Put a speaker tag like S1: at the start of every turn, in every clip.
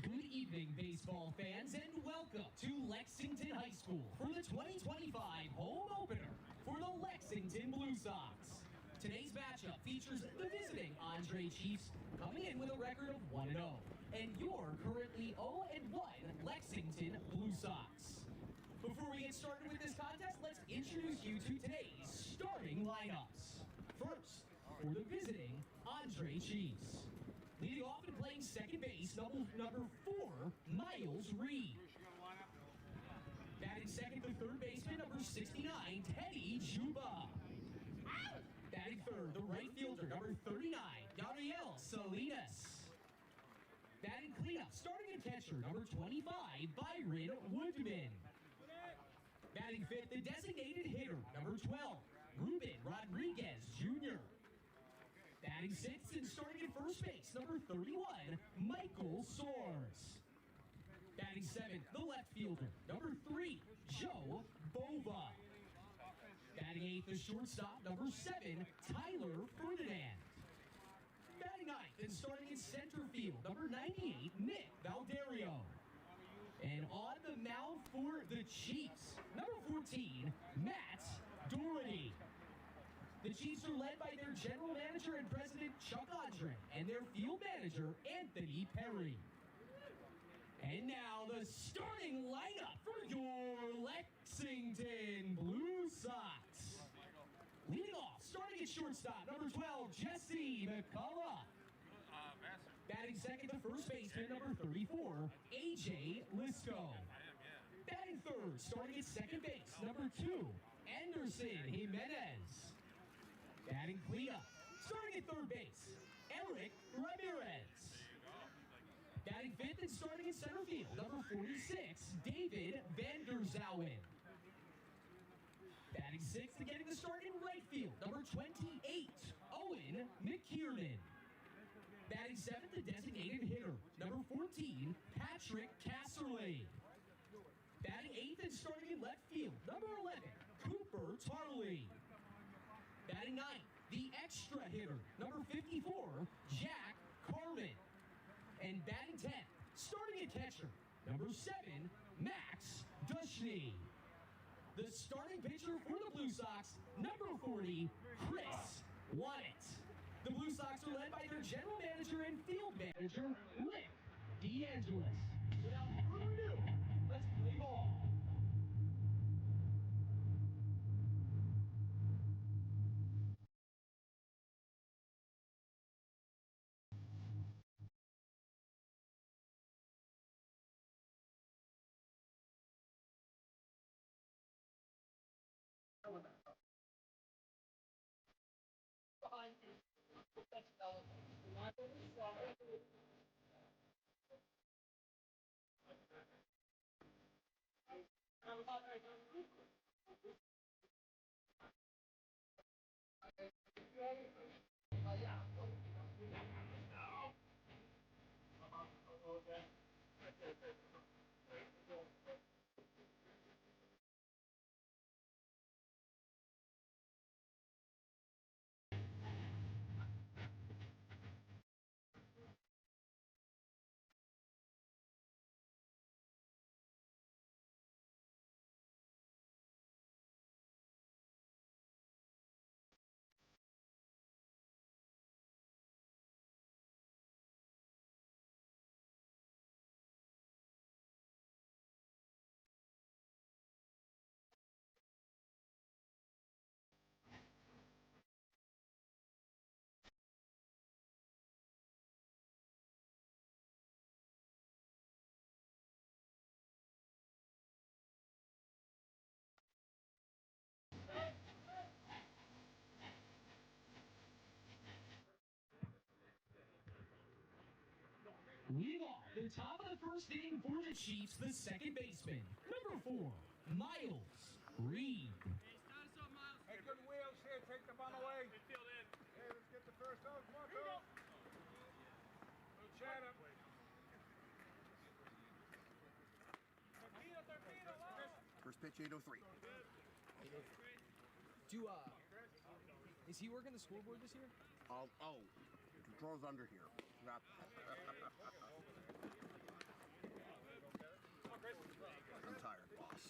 S1: Good evening, baseball fans, and welcome to Lexington High School for the 2025 home opener for the Lexington Blue Sox. Today's matchup features the visiting Andre Chiefs coming in with a record of 1-0, and your currently 0-1 Lexington Blue Sox. Before we get started with this contest, let's introduce you to today's starting lineups. First, for the visiting Andre Chiefs. Leading off and playing second base, number 4, Miles Reed. Batting second, the third baseman, number 69, Teddy Juba. Batting third, the right fielder, number 39, Gabriel Salinas. Batting cleanup, starting at catcher, number 25, Byron Woodman. Batting fifth, the designated hitter, number 12, Ruben Rodriguez Jr. Batting sixth and starting at first base, number 31, Michael Soares. Batting seventh, the left fielder, number 3, Joe Bova. Batting eighth, the shortstop, number 7, Tyler Ferdinand. Batting ninth and starting in center field, number 98, Nick Valderio. And on the mound for the Chiefs, number 14, Matt Doherty. The Chiefs are led by their general manager and president, Chuck Andre, and their field manager, Anthony Perry. And now the starting lineup for your Lexington Blue Sox. Leading off, starting at shortstop, number 12, Jesse McCullough. Batting second, the first baseman, number 34, AJ Lisco. Batting third, starting at second base, number 2, Anderson Jimenez. Batting cleanup, starting at third base, Eric Ramirez. Batting fifth and starting in center field, number 46, David Vanderzowen. Batting sixth and getting the start in right field, number 28, Owen McKiernan. Batting seventh, the designated hitter, number 14, Patrick Casserly. Batting eighth and starting in left field, number 11, Cooper Tarley. Batting ninth, the extra hitter, number 54, Jack Carmen. And batting 10th, starting at catcher, number 7, Max Dushney. The starting pitcher for the Blue Sox, number 40, Chris Waddett. The Blue Sox are led by their general manager and field manager, Rick DeAngelis. Without further ado, let's play ball. Leading off the top of the first inning for the Chiefs, the second baseman, number 4, Miles Reed.
S2: Hey, start us up, Miles.
S3: Hey, good wheels here. Take the ball away.
S2: Midfield in.
S3: Hey, let's get the first out. Come on, go. Little chat up.
S4: First pitch, 8:03.
S5: Is he working the scoreboard this year?
S4: Oh, controls under here. Not. I'm tired, boss.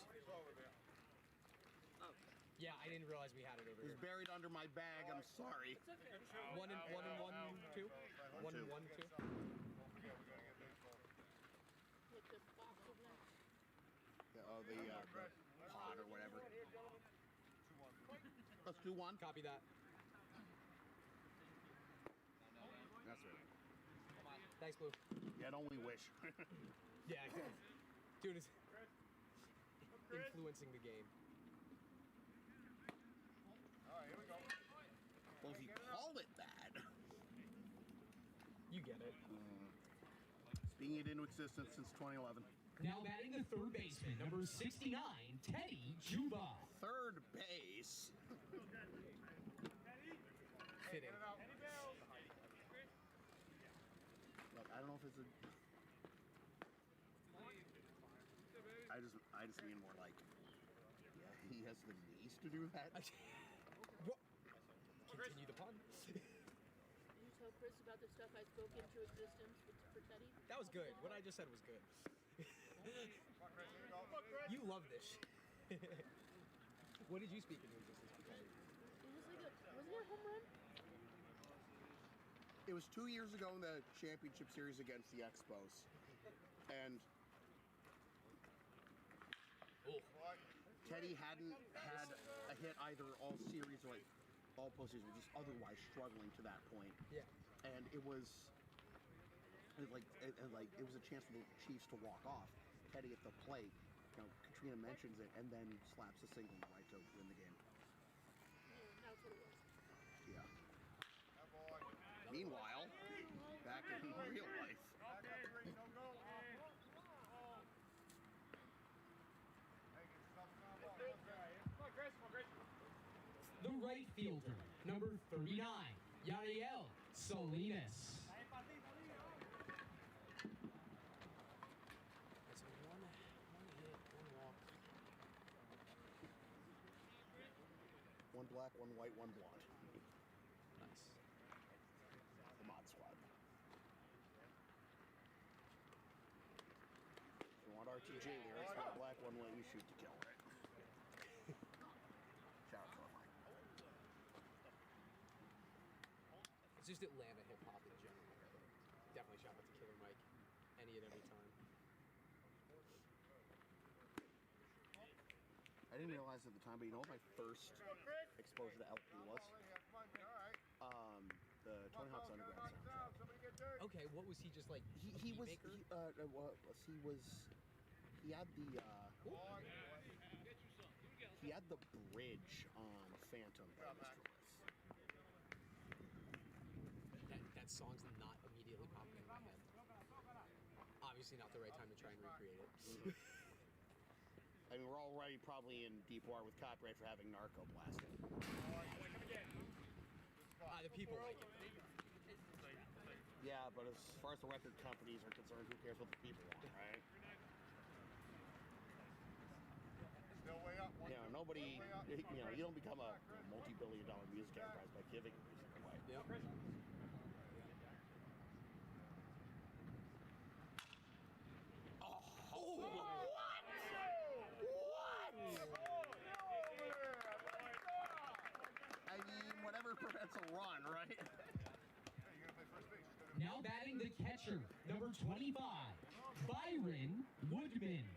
S5: Yeah, I didn't realize we had it over
S4: It's
S5: here.
S4: buried under my bag. I'm sorry.
S5: One and one, two. One and one, two.
S2: With the box over there.
S4: The pod or whatever. Let's do one.
S5: Copy that.
S4: That's right.
S5: Thanks, Blue.
S4: Yeah, don't we wish?
S5: Yeah, dude is influencing the game.
S3: All right, here we go.
S4: Well, if you call it that.
S5: You get it.
S4: Speaking it into existence since 2011.
S1: Now batting the third baseman, number 69, Teddy Juba.
S4: Third base.
S5: Fitting.
S4: Look, I don't know if it's a. I just mean more like. Yeah, he has the knees to do that.
S5: What? Continue the pun.
S2: Did you tell Chris about the stuff I spoke into existence for Teddy?
S5: That was good. What I just said was good. You love this shit. What did you speak into existence for Teddy?
S2: Wasn't it a home run?
S4: It was 2 years ago in the championship series against the Expos, and Teddy hadn't had a hit either all series or like all postseason, just otherwise struggling to that point.
S5: Yeah.
S4: And it was like it was a chance for the Chiefs to walk off. Teddy at the plate, Katrina mentions it, and then slaps a single right to win the game.
S2: Yeah, that's what it was.
S4: Yeah. Meanwhile, back in real life.
S1: The right fielder, number 39, Yariel Salinas.
S5: That's one hit, one walk.
S4: One black, one white, one blonde.
S5: Nice.
S4: The mod squad. If you want RTJ lyrics, one black, one white, you shoot to kill, right? Shout out to our Mike.
S5: It's just Atlanta hip hop in general. Definitely shout out to Killer Mike. Any at every time.
S4: I didn't realize at the time, but you know what my first exposure to LP was? The Tony Hawk's Underground soundtrack.
S5: Okay, what was he just like?
S4: He
S5: beat
S4: was
S5: maker?
S4: he had the bridge on Phantom by Mr. Bliss.
S5: That song's not immediately popping in my head. Obviously, not the right time to try and recreate it.
S4: I mean, we're already probably in deep water with copyright for having Narco blasted.
S5: The people like it.
S4: Yeah, but as far as the record companies are concerned, who cares what the people want, right?
S3: Still way up.
S4: Nobody, you don't become a multi-billion-dollar music enterprise by giving music away.
S5: Yep.
S4: I mean, whatever prevents a run, right?
S1: Now batting the catcher, number 25, Byron Woodman.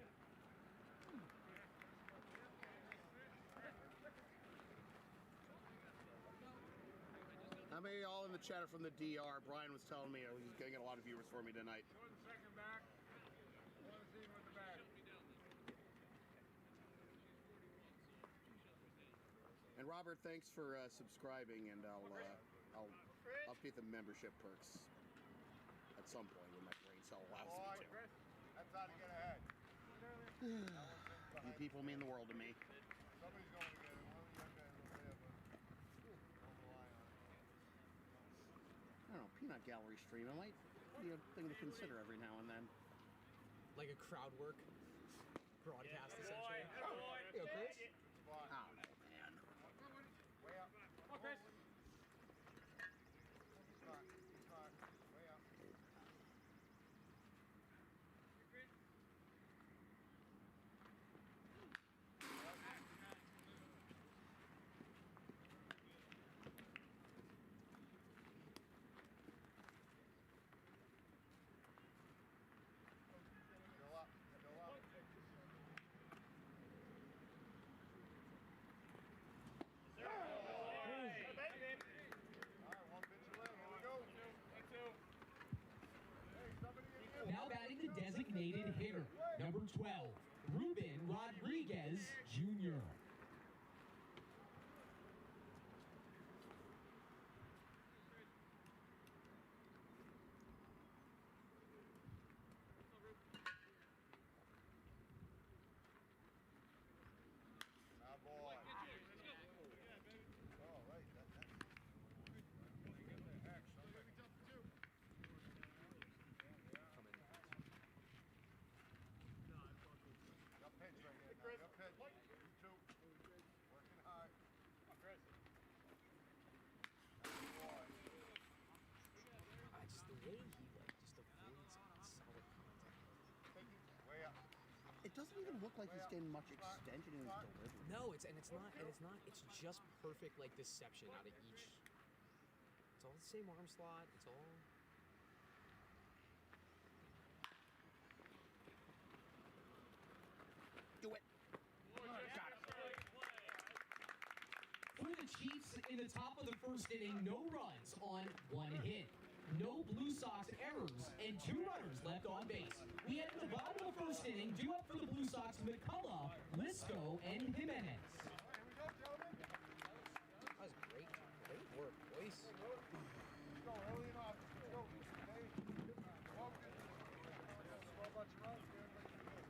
S4: How many of y'all in the chat are from the DR? Brian was telling me he's going to get a lot of viewers for me tonight.
S3: Second back. Want to see him with the back.
S4: And Robert, thanks for subscribing, and I'll update the membership perks at some point when my brain cell allows
S3: All
S4: me
S3: right,
S4: to.
S3: Chris. That's how to get ahead.
S4: You people mean the world to me.
S3: Somebody's going to get it. One of you guys will there, but don't rely on it.
S4: I don't know, peanut gallery stream. It might be a thing to consider every now and then.
S5: Like a crowd work broadcast, essentially. Yo, Chris.
S4: I don't know, man.
S3: Way up. Come on, Chris. Smart. Way up.
S1: designated hitter, number 12, Ruben Rodriguez Jr.
S3: Now, boy. Oh, right. Your pitch right here now. Your pitch. You two. Working hard. Chris. That's boy.
S5: Just the way he just avoids solid contact.
S3: Way up.
S4: It doesn't even look like he's getting much extension in his delivery.
S5: No, it's not. It's just perfect like deception out of each. It's all the same arm slot. It's all.
S4: Do it. Got it.
S1: For the Chiefs in the top of the first inning, no runs on 1 hit. No Blue Sox errors and 2 runners left on base. We head to the bottom of the first inning, due up for the Blue Sox, McCullough, Lisco, and Jimenez.
S3: Here we go, gentlemen.
S5: That was great. Great work, boys.
S3: Let's go early and often. Let's go. Hey. Focus. Score a bunch of runs. Get everybody to good.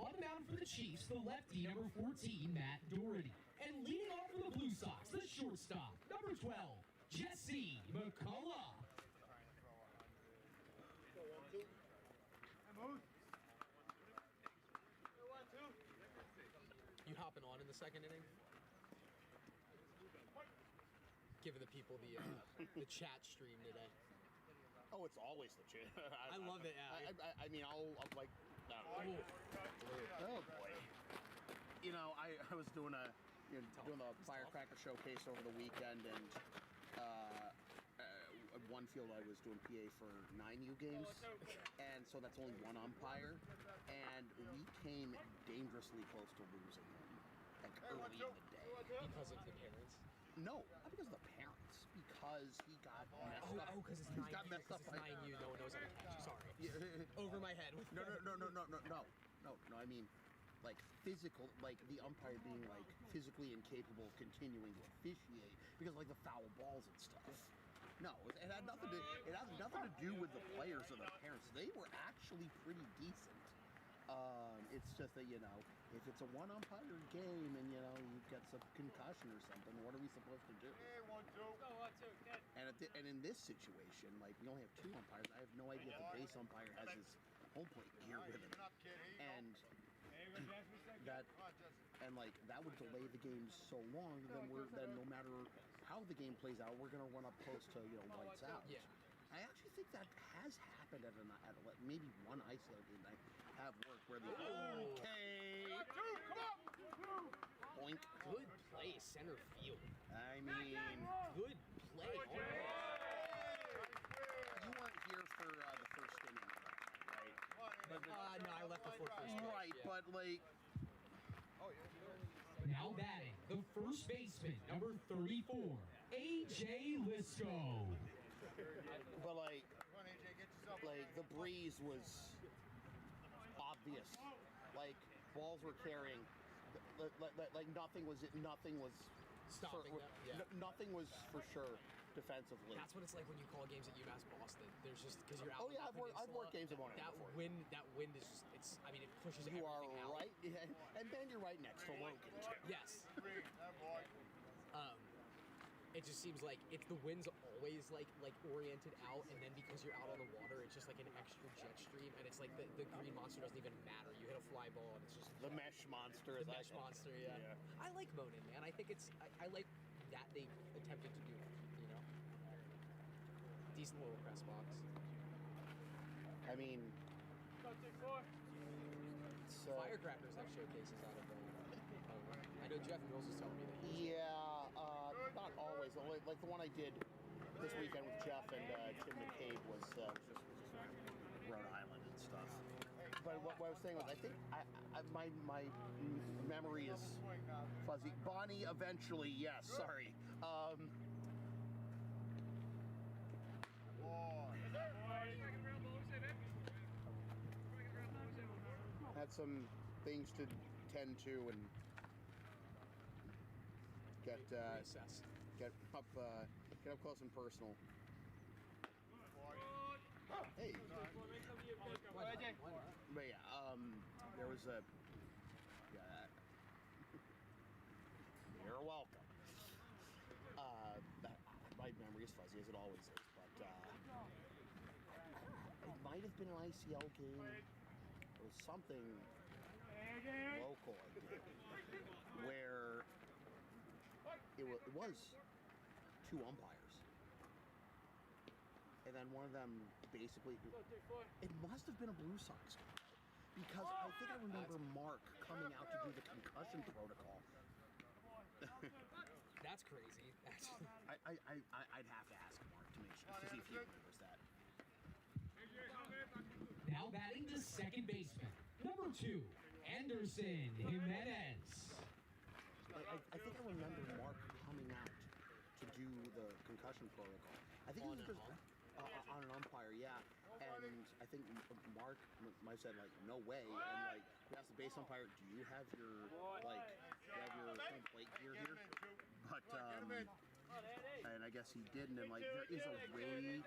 S1: On the mound for the Chiefs, the lefty, number 14, Matt Doherty. And leading off for the Blue Sox, the shortstop, number 12, Jesse McCullough.
S5: You hopping on in the second inning? Giving the people the chat stream today.
S4: Oh, it's always legit.
S5: I love it. Yeah.
S4: I mean, I'll like. Oh boy. You know, I was doing doing the firecracker showcase over the weekend, and at one field I was doing PA for 9U games, and so that's only one umpire, and we came dangerously close to losing him, like early in the day.
S5: Because of the parents.
S4: No, not because of the parents, because he got messed up.
S5: Oh, because it's
S4: He
S5: 9U.
S4: got messed up
S5: Because it's 9U. No one knows how to catch. Sorry. Over my head.
S4: No. I mean, like physical, like the umpire being like physically incapable of continuing to officiate because like the foul balls and stuff. No, it had nothing to. It has nothing to do with the players or the parents. They were actually pretty decent. It's just that, you know, if it's a one umpire game and, you know, you get some concussion or something, what are we supposed to do?
S3: Hey, 1, 2. Go, 1, 2, kid.
S4: And in this situation, like, we only have 2 umpires. I have no idea if the base umpire has his home plate gear with him.
S3: Even up, kid. Here you
S4: And
S3: go.
S4: that,
S3: Come on, Jesse.
S4: and like, that would delay the game so long, then no matter how the game plays out, we're going to run up close to, you know, lights out.
S5: Yeah.
S4: I actually think that has happened at maybe one ISO game that I have worked where the okay.
S3: 1, 2, come on.
S4: Boink.
S5: Good play, center field.
S4: I mean,
S5: Good play.
S4: you weren't here for the first inning, right?
S3: Come on,
S5: before first pitch.
S4: Right,
S5: yeah.
S4: but like,
S1: Now batting, the first baseman, number 34, A.J. Lisco.
S4: but like,
S3: Come on, AJ, get yourself.
S4: like the breeze was obvious. Like balls were carrying. Like nothing was
S5: Stopping them, yeah.
S4: Nothing was for sure defensively.
S5: That's what it's like when you call games at UMass Boston. There's just because you're out.
S4: Oh
S5: on
S4: yeah,
S5: the
S4: I've worked games at one
S5: That
S4: before.
S5: wind is just. It's. I mean, it pushes
S4: You are
S5: everything out.
S4: right, and then you're right next to Logan too.
S5: Yes.
S3: Green, that boy.
S5: It just seems like it's the wind's always like oriented out, and then because you're out on the water, it's just like an extra jet stream, and it's like the green monster doesn't even matter. You hit a fly ball, and it's just
S4: The mesh monster.
S5: the
S4: is
S5: mesh monster. Yeah. I like Monin, man. I think it's I like that they attempted to do it. You know, decent little press box.
S4: I mean, it's,
S5: Firecrackers have showcases out of I know Jeff Mills was telling me that.
S4: not always. Like the one I did this weekend with Jeff and Tim McCabe was just Rhode Island and stuff. But what I was saying was, I think my memory is fuzzy. Bonnie, eventually, yes. Sorry. Had some things to tend to and get
S5: Reassess.
S4: get up close and personal. Hey.
S5: Why not?
S4: But yeah, there was a. Yeah, you're welcome. My memory is fuzzy as it always is, but it might have been an ICL game. It was something local I did, where it was two umpires, and then one of them basically. It must have been a Blue Sox game. Because I think I remember Mark coming out to do the concussion protocol.
S5: That's crazy.
S4: I'd have to ask Mark to make sure to see if he remembers that.
S1: Now batting the second baseman, number 2, Anderson Jimenez.
S4: I think I remember Mark coming out to do the concussion protocol. I think it was because on an umpire, yeah. And I think Mark might have said like, no way. And like, we asked the base umpire, do you have your home plate gear here? But and I guess he didn't. And like, there is a way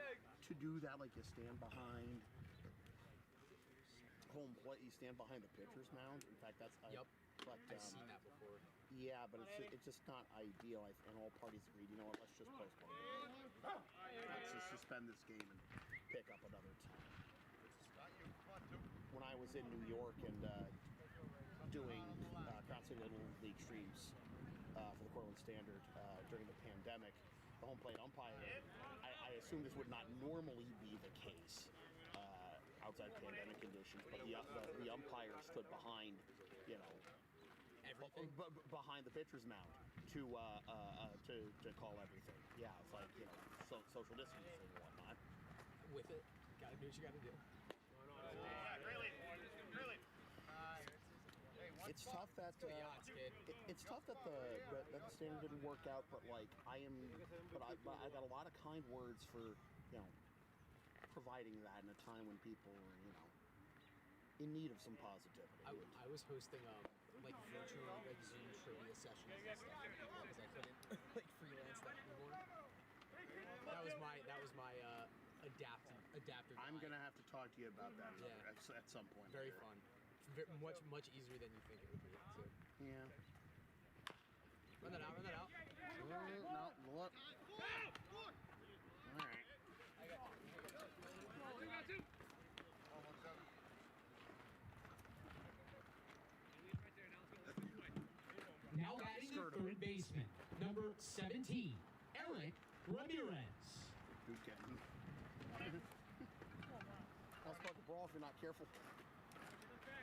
S4: to do that. Like, you stand behind home plate, you stand behind the pitcher's mound. In fact, that's
S5: Yep.
S4: But
S5: I've seen that before.
S4: yeah, but it's just not ideal. And all parties agreed. You know what? Let's just postpone it. Let's just suspend this game and pick up another time. When I was in New York and doing Crown City Little League streams for the Cortland Standard during the pandemic, the home plate umpire, I assume this would not normally be the case outside pandemic conditions, but the umpire stood behind, you know,
S5: Everything.
S4: behind the pitcher's mound to call everything. Yeah, it's like, you know, social distancing and whatnot.
S5: With it, gotta do what you gotta do.
S4: It's tough that it's tough that the standard didn't work out, but like I got a lot of kind words for, you know, providing that in a time when people were, you know, in need of some positivity.
S5: I was hosting like virtual like Zoom trivia sessions and stuff because I couldn't like freelance that anymore. That was my adapter.
S4: I'm gonna have to talk to you about that
S5: Yeah.
S4: at some point.
S5: Very fun. Much easier than you think it would be. So.
S4: Yeah.
S5: Run that out.
S4: No, look. All right.
S1: Now batting the third baseman, number 17, Eric Ramirez.
S4: Who's getting? I'll start the brawl if you're not careful.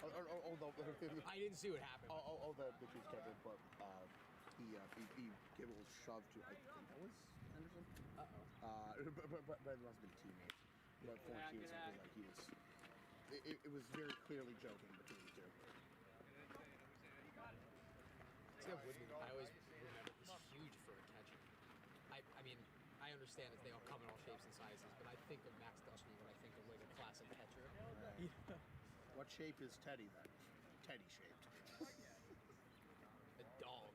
S5: I didn't see what happened.
S4: The kid's catcher, but he gave a little shove to, I think that was Anderson.
S5: Uh-oh.
S4: But it must have been teammates. But 14 or something, like he was it was very clearly joking between the two.
S5: See how Woodman, I always remember he's huge for a catcher. I mean, I understand that they all come in all shapes and sizes, but I think of Max Dusty when I think of like a classic catcher.
S4: What shape is Teddy then? Teddy shaped.
S5: A dog.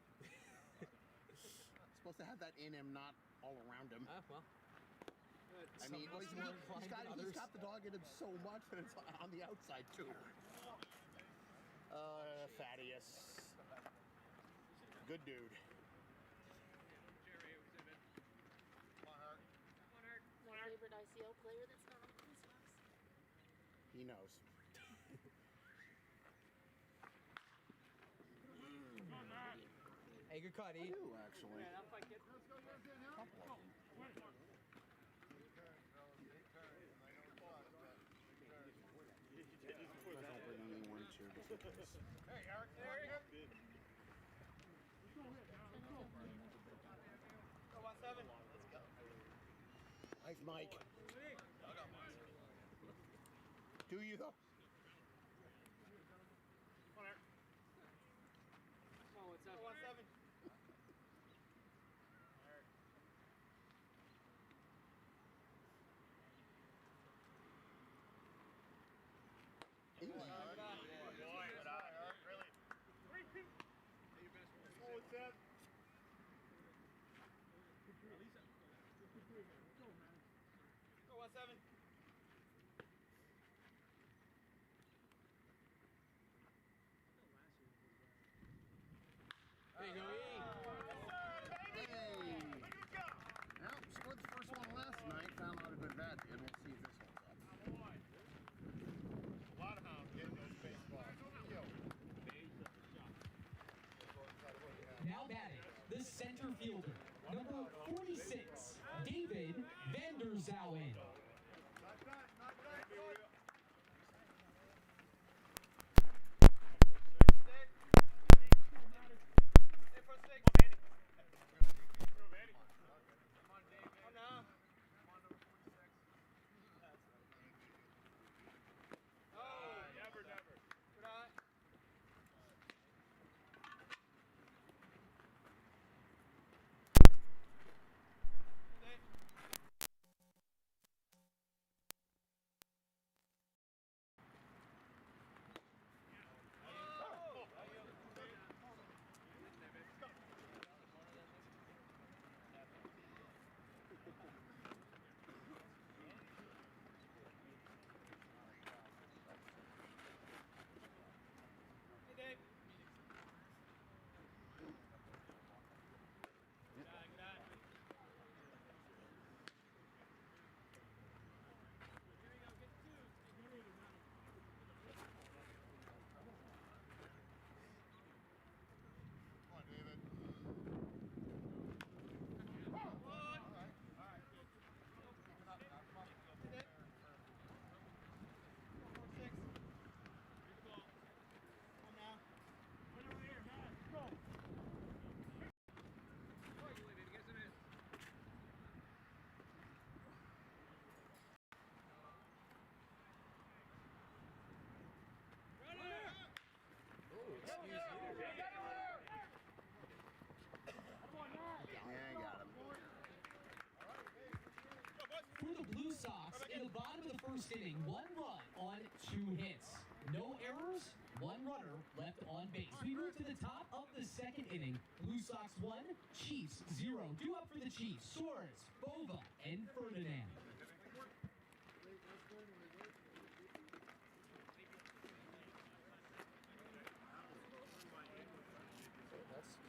S4: Supposed to have that in him, not all around him.
S5: Well.
S4: I mean, he's got the dog in him so much that it's on the outside too. Thaddeus. Good dude.
S2: Favorite ICL player that's not on the Blue Sox?
S4: He knows.
S5: Hey, good cut,
S4: I
S5: E.
S4: do, actually.
S3: Hey, Eric, Eric. Go 1-7. Let's go.
S4: Nice, Mike. Do you though?
S3: Come on, Eric. Come on, what's up? Go 1-7. Go 1-7.
S5: There you go, E.
S4: Hey! Well, scored the first one last night, found out a good bat did. We'll see if this holds up.
S3: A lot of hounds getting those baseballs.
S1: Now batting, the center fielder, number 46, David Vanderzowen.
S3: Not done, not done. Hey, for 6. Come on, David. Come now. Oh, never. Good eye.
S1: For the Blue Sox, in the bottom of the first inning, 1 run on 2 hits. No errors, 1 runner left on base. We move to the top of the second inning. Blue Sox 1, Chiefs 0. Due up for the Chiefs, Suarez, Bova, and Ferdinand.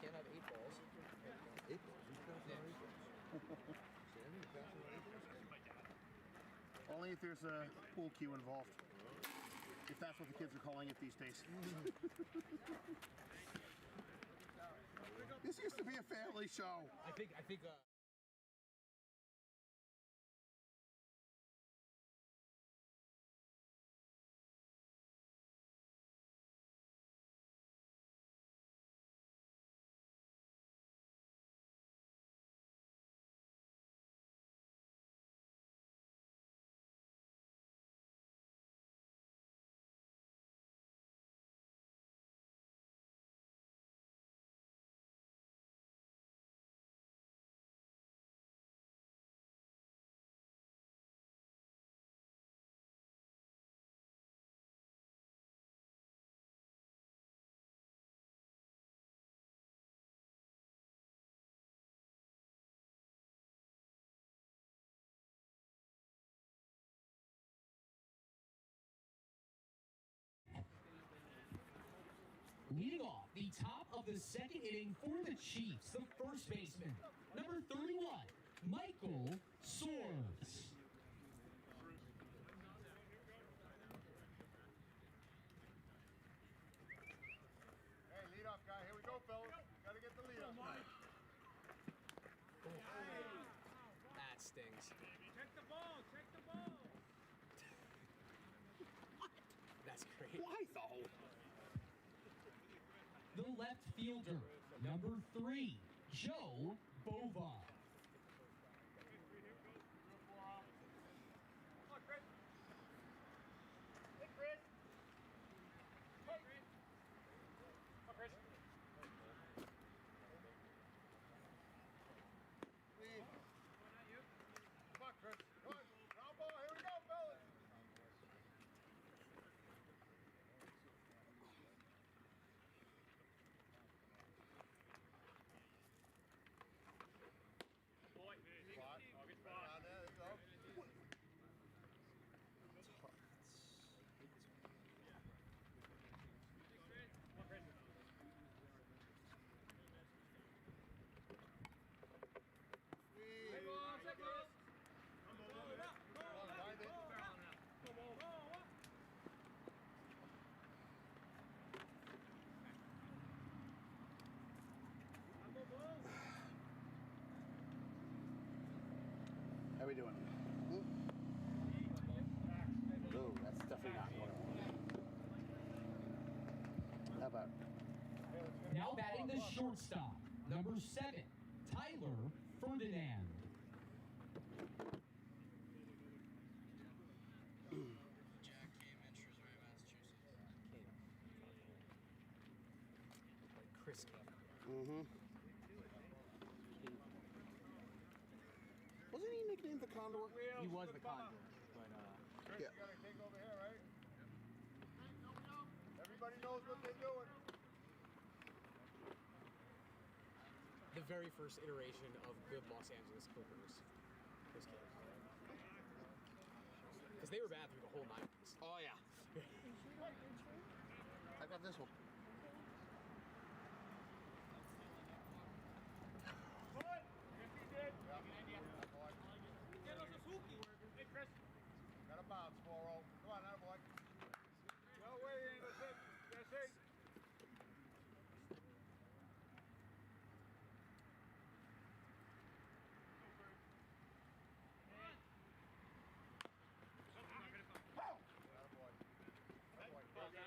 S5: Can't have 8 balls.
S4: 8 balls? Who's passing out 8 balls? Sammy, you passing out 8 balls? Only if there's a pool cue involved. If that's what the kids are calling it these days. This used to be a family show.
S5: I think
S1: leading off the top of the second inning for the Chiefs, the first baseman, number 31, Michael Swords.
S3: Hey, leadoff guy, here we go, fellas. Gotta get the leadoff.
S5: That stings.
S3: Check the ball, check the ball.
S5: That's great.
S4: Why though?
S1: The left fielder, number 3, Joe Bova.
S3: Come on, Chris. Come on. Ground ball. Here we go, fellas. Spot. Spot. There you go.
S4: How we doing? Oh, that's definitely not what I wanted. How about?
S1: Now batting the shortstop, number 7, Tyler Ferdinand.
S6: Jack came in Shrewsbury, Massachusetts.
S5: Like Chris Kane.
S4: Mm-hmm. Wasn't he nicknamed the Condor?
S5: He was the Condor, but
S3: Chris,
S4: Yeah.
S3: you gotta take over here, right? Everybody knows what they're doing.
S5: the very first iteration of good Los Angeles Clippers. Chris Kane. Because they were bad through the whole 90s.
S4: Oh yeah. I got this one.
S3: Got a bounce, 4-0. Come on, now, boy. No way, that's it. That's it.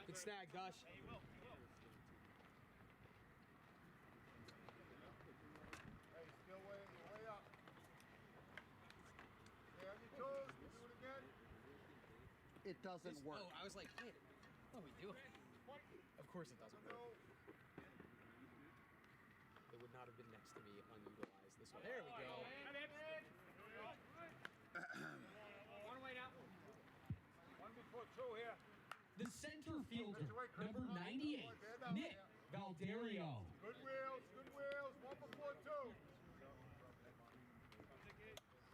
S5: Good snag, Dush.
S3: Hey, still way up. Stay on your toes. Do it again.
S4: It doesn't work.
S5: Oh, I was like, wait, what are we doing? Of course it doesn't work. It would not have been next to me unutilized this one. There we go.
S3: One way now. One before two here.
S1: The center fielder, number 98, Nick Valderio.
S3: Good wheels, good wheels. One before two.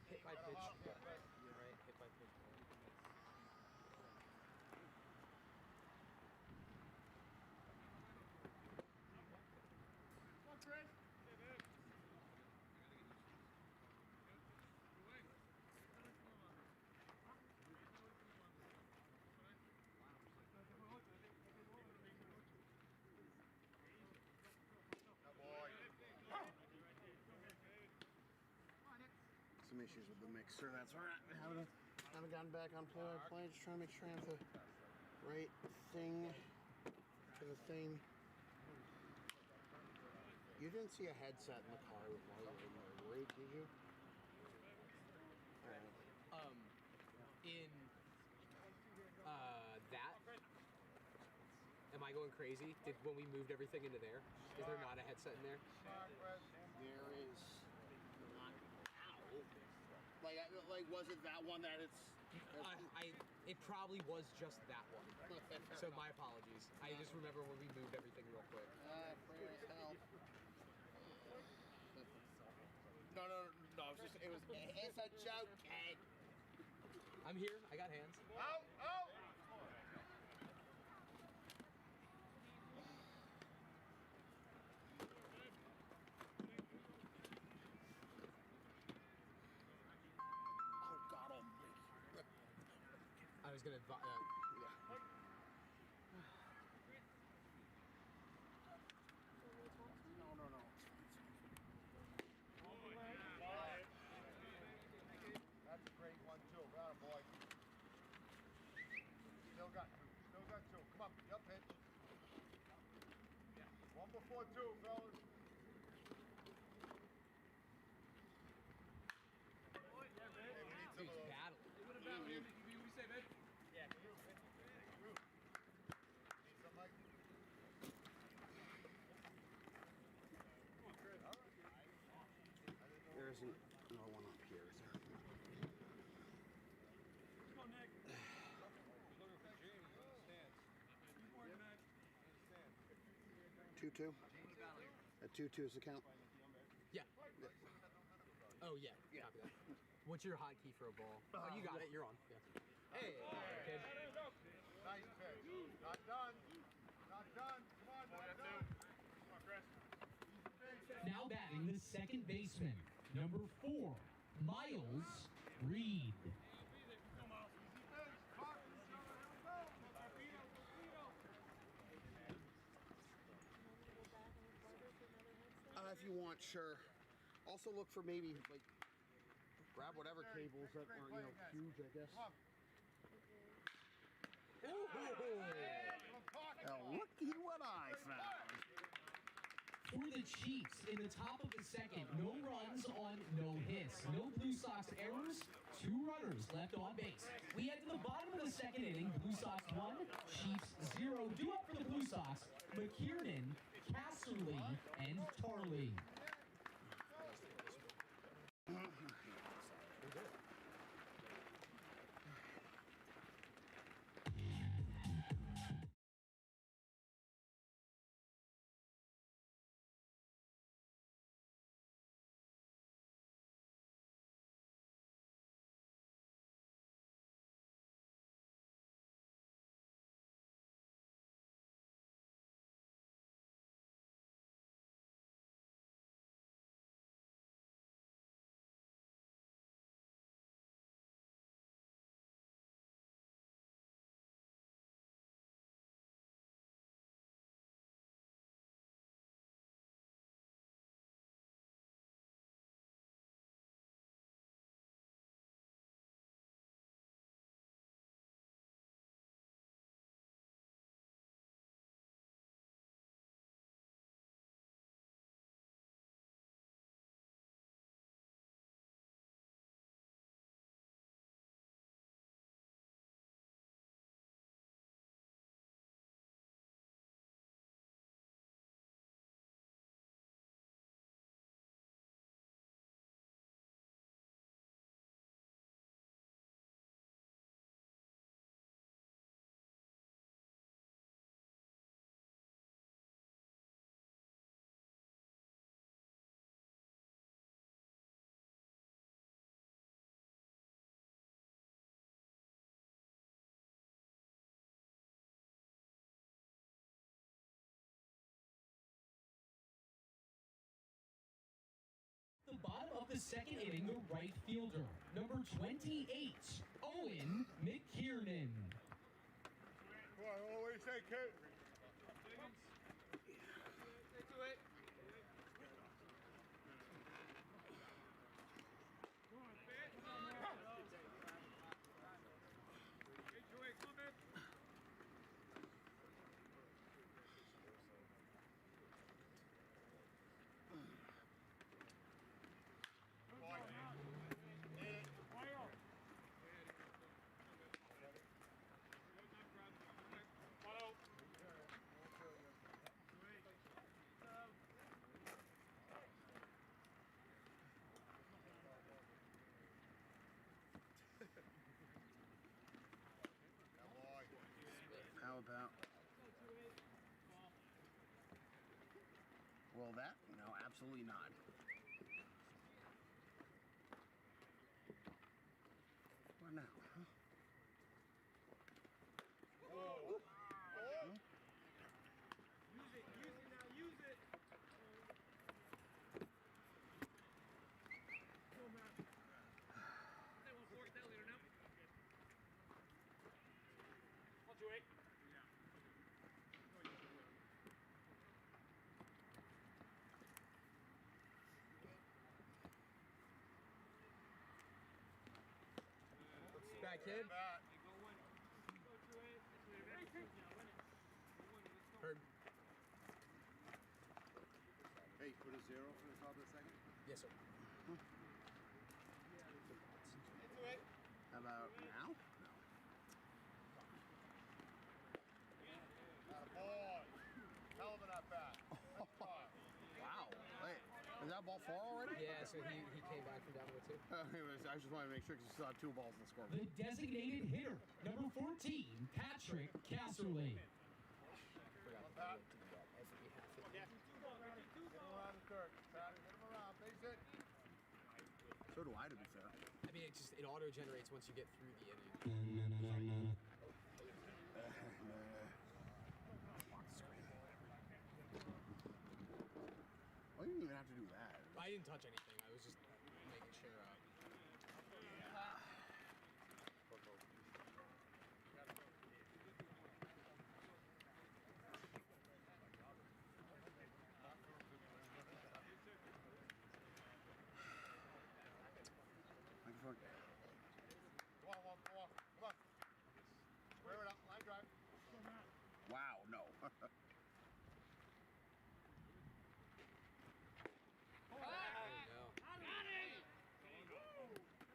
S5: Hit by pitch. Yeah, you're right. Hit by pitch.
S3: Come on, Chris.
S4: Some issues with the mixer. That's all right. Haven't gotten back on play. Just trying to make sure I have the right thing to the thing. You didn't see a headset in the car while you were in there, right? Did you?
S5: In that, am I going crazy? When we moved everything into there, is there not a headset in there?
S4: There is not now. Like, was it that one that it's?
S5: It probably was just that one. So my apologies. I just remember when we moved everything real quick.
S4: Prayer as hell. No. It's a joke, kid.
S5: I'm here. I got hands.
S3: Out, out.
S5: I was gonna.
S4: Yeah. No.
S3: That's a great one too. Got him, boy. Still got two. Come on, up pitch. One before two, fellas.
S5: He's battling.
S4: There isn't no one up here, is there? 2-2. At 2-2 is the count.
S5: Yeah. Oh yeah. Copy that. What's your hotkey for a ball? Oh, you got it. You're on. Yeah. Hey, kid.
S3: Nice pitch. Not done. Not done. Come on, not done.
S1: Now batting the second baseman, number 4, Miles Reed.
S4: If you want, sure. Also look for maybe, like, grab whatever cables that aren't, huge, I guess. Now, looky what I found.
S1: For the Chiefs, in the top of the second, no runs on no hits. No Blue Sox errors, 2 runners left on base. We head to the bottom of the second inning. Blue Sox 1, Chiefs 0. Due up for the Blue Sox, McKiernan, Casserly, and Tarley. The bottom of the second inning, the right fielder, number 28, Owen McKiernan.
S3: Come on, what do you say, kid?
S4: How about? Well, that? No, absolutely not. What now? Huh?
S5: bat, kid.
S3: Bat.
S5: Heard.
S3: Hey, put a 0 for the top of the second.
S5: Yes, sir.
S4: How about now? No.
S3: Boy. Hell of an at bat.
S4: Wow. Wait, is that ball 4 already?
S5: Yeah, so he came back from down with 2.
S4: Anyways, I just wanted to make sure because you still have 2 balls in the scoreboard.
S1: The designated hitter, number 14, Patrick Casserly.
S5: Forgot to do that every half of the
S3: Get him around the third. Pat, get him around. Base hit.
S4: So do I, to be fair.
S5: I mean, it auto-generates once you get through the inning.
S4: Well, you didn't even have to do that.
S5: I didn't touch anything. I was just making sure.
S4: Microphone.
S3: Come on, come on. Come on. Square it up. Line drive.
S4: Wow, no.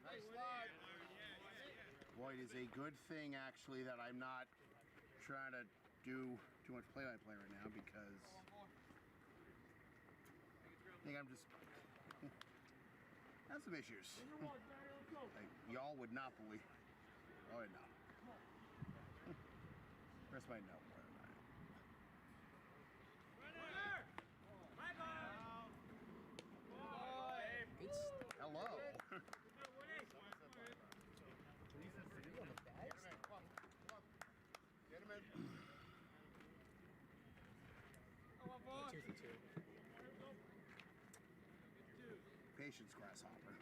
S3: Nice slide.
S4: Boy, it is a good thing, actually, that I'm not trying to do too much play-by-play right now because I think I'm just have some issues. Like, y'all would not believe. Oh, no. Rest might know more than I.
S5: Good stuff.
S4: Hello.
S5: 3 for 3 on the bags.
S3: Get him in. Come on. Come on. Get him in.
S5: 2 for 2.
S4: Patience, grasshopper.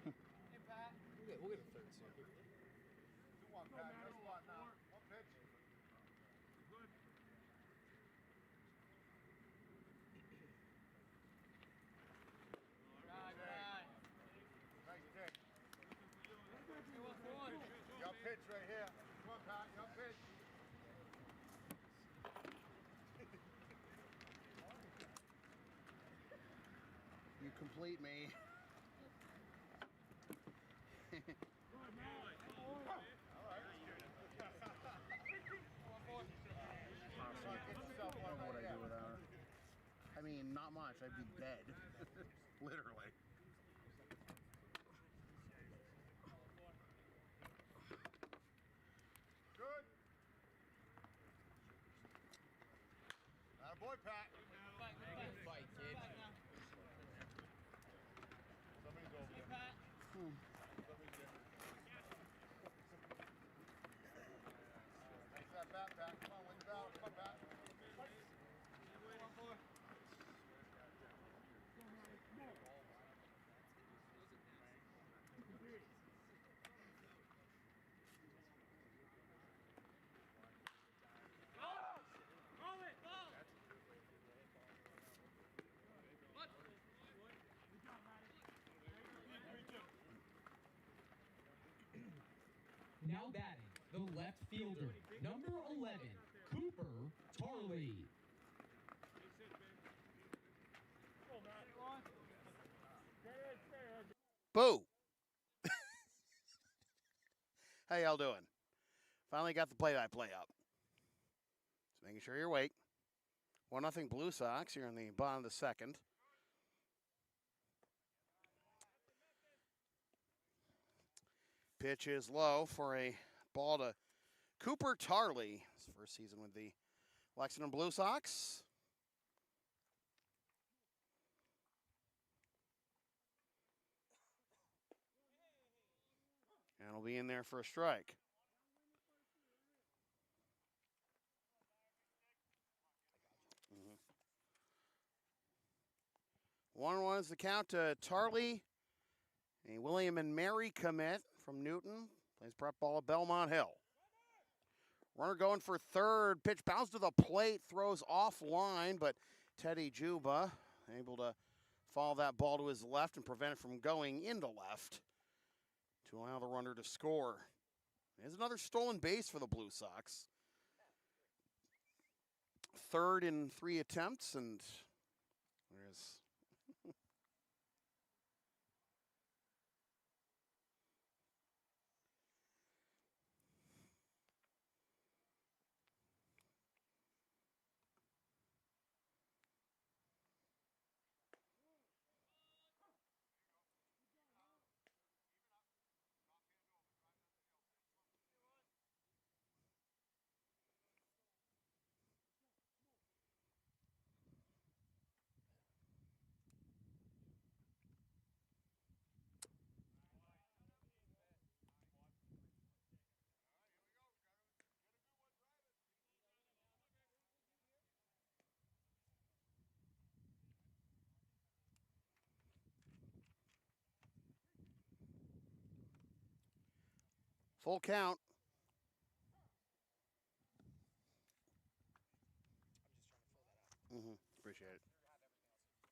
S5: We'll get a third soon.
S3: 2-1, Pat. No spot now. One pitch. Nice pitch. Your pitch right here. Come on, Pat. Your pitch.
S4: You complete me. I don't know what I do without her. I mean, not much. I'd be dead. Literally.
S3: Good. Attaboy, Pat.
S5: Good fight, kid.
S3: Somebody's over there. Somebody's there. Nice that bat, Pat. Come on, win the battle. Come on, Pat.
S1: Now batting, the left fielder, number 11, Cooper Tarley.
S4: Boo! How y'all doing? Finally got the play-by-play up. Just making sure you're awake. 1-0 Blue Sox. You're in the bottom of the second. Pitch is low for a ball to Cooper Tarley. His first season with the Lexington Blue Sox. And he'll be in there for a strike. Mm-hmm. 1-1 is the count to Tarley. A William and Mary commit from Newton. Plays prep ball at Belmont Hill. Runner going for third. Pitch bounced to the plate. Throws offline, but Teddy Juba able to follow that ball to his left and prevent it from going into left to allow the runner to score. There's another stolen base for the Blue Sox. Third in 3 attempts, and there's full count. Appreciate it.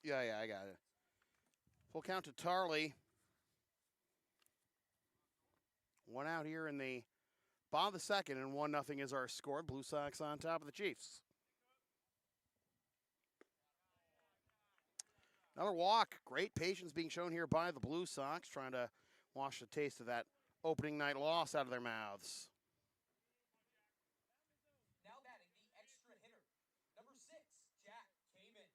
S4: Yeah, I got it. Full count to Tarley. 1 out here in the bottom of the second, and 1-0 is our score. Blue Sox on top of the Chiefs. Another walk. Great patience being shown here by the Blue Sox, trying to wash the taste of that opening night loss out of their mouths.
S1: Now batting the extra hitter, number 6, Jack Kamen.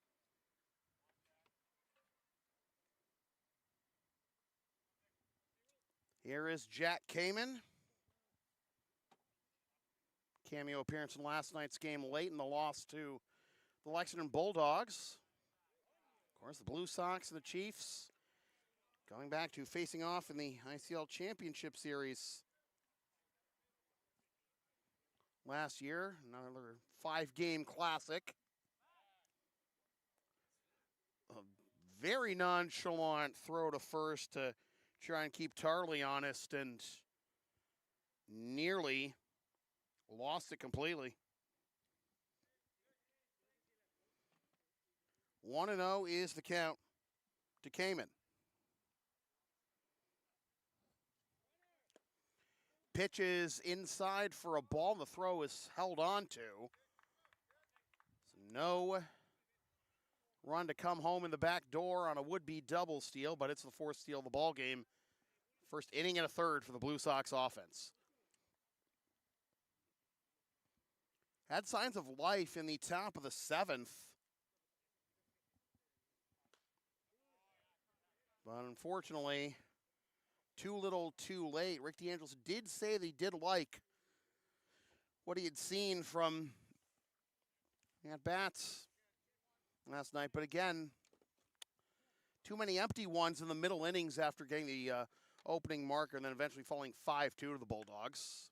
S4: Here is Jack Kamen. Cameo appearance in last night's game late in the loss to the Lexington Bulldogs. Of course, the Blue Sox and the Chiefs going back to facing off in the ICL Championship Series last year. Another 5-game classic. A very nonchalant throw to first to try and keep Tarley honest, and nearly lost it completely. 1-0 is the count to Kamen. Pitches inside for a ball. The throw is held on to. So no run to come home in the back door on a would-be double steal, but it's the 4th steal of the ball game. First inning and a third for the Blue Sox offense. Had signs of life in the top of the 7th. But unfortunately, too little, too late. Rick DeAngelis did say that he did like what he had seen from at-bats last night. But again, too many empty ones in the middle innings after getting the opening marker and then eventually falling 5-2 to the Bulldogs.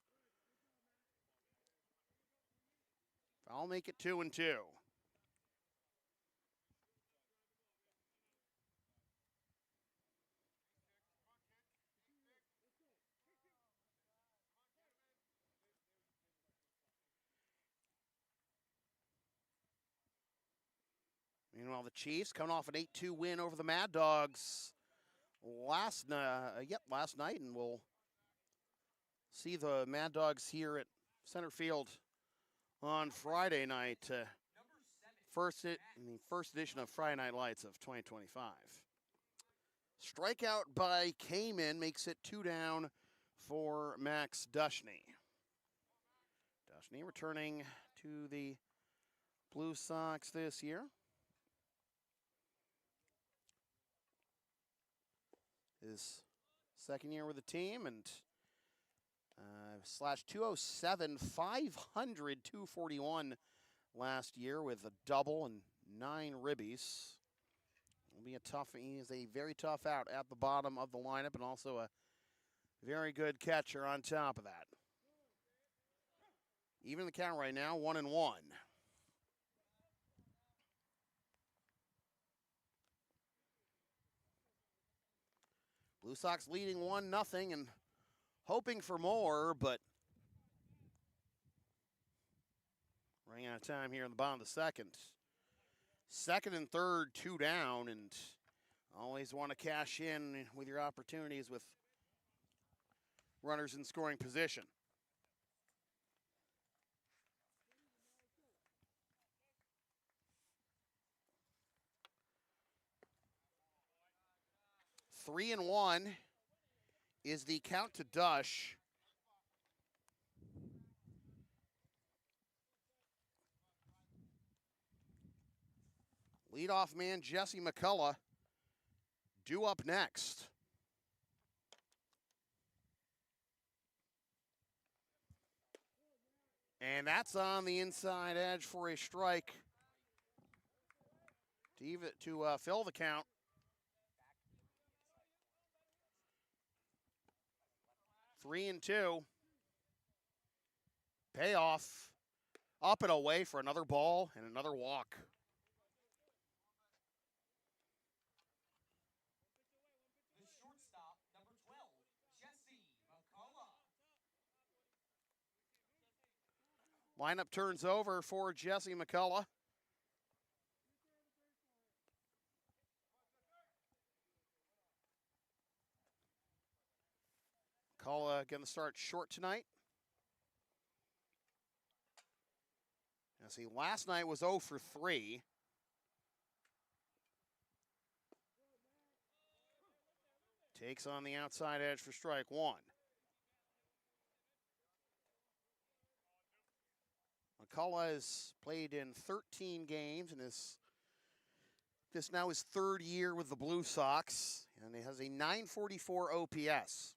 S4: I'll make it 2-2. Meanwhile, the Chiefs coming off an 8-2 win over the Mad Dogs last night, and we'll see the Mad Dogs here at center field on Friday night. First edition of Friday Night Lights of 2025. Strikeout by Kamen makes it 2 down for Max Dushney. Dushney returning to the Blue Sox this year. His second year with the team, and slash 207, 500, 241 last year with a double and 9 ribbies. He is a very tough out at the bottom of the lineup, and also a very good catcher on top of that. Even the count right now, 1-1. Blue Sox leading 1-0 and hoping for more, but running out of time here in the bottom of the second. Second and third, 2 down, and always want to cash in with your opportunities with runners in scoring position. 3-1 is the count to Dush. Leadoff man Jesse McCullough due up next. And that's on the inside edge for a strike to fill the count. Three and two. Payoff. Up and away for another ball and another walk.
S1: The shortstop, number 12, Jesse McCullough.
S4: Lineup turns over for Jesse McCullough. McCullough getting the start short tonight. Now see, last night was 0 for 3. Takes on the outside edge for strike one. McCullough has played in 13 games and this now his third year with the Blue Sox, and he has a 944 OPS.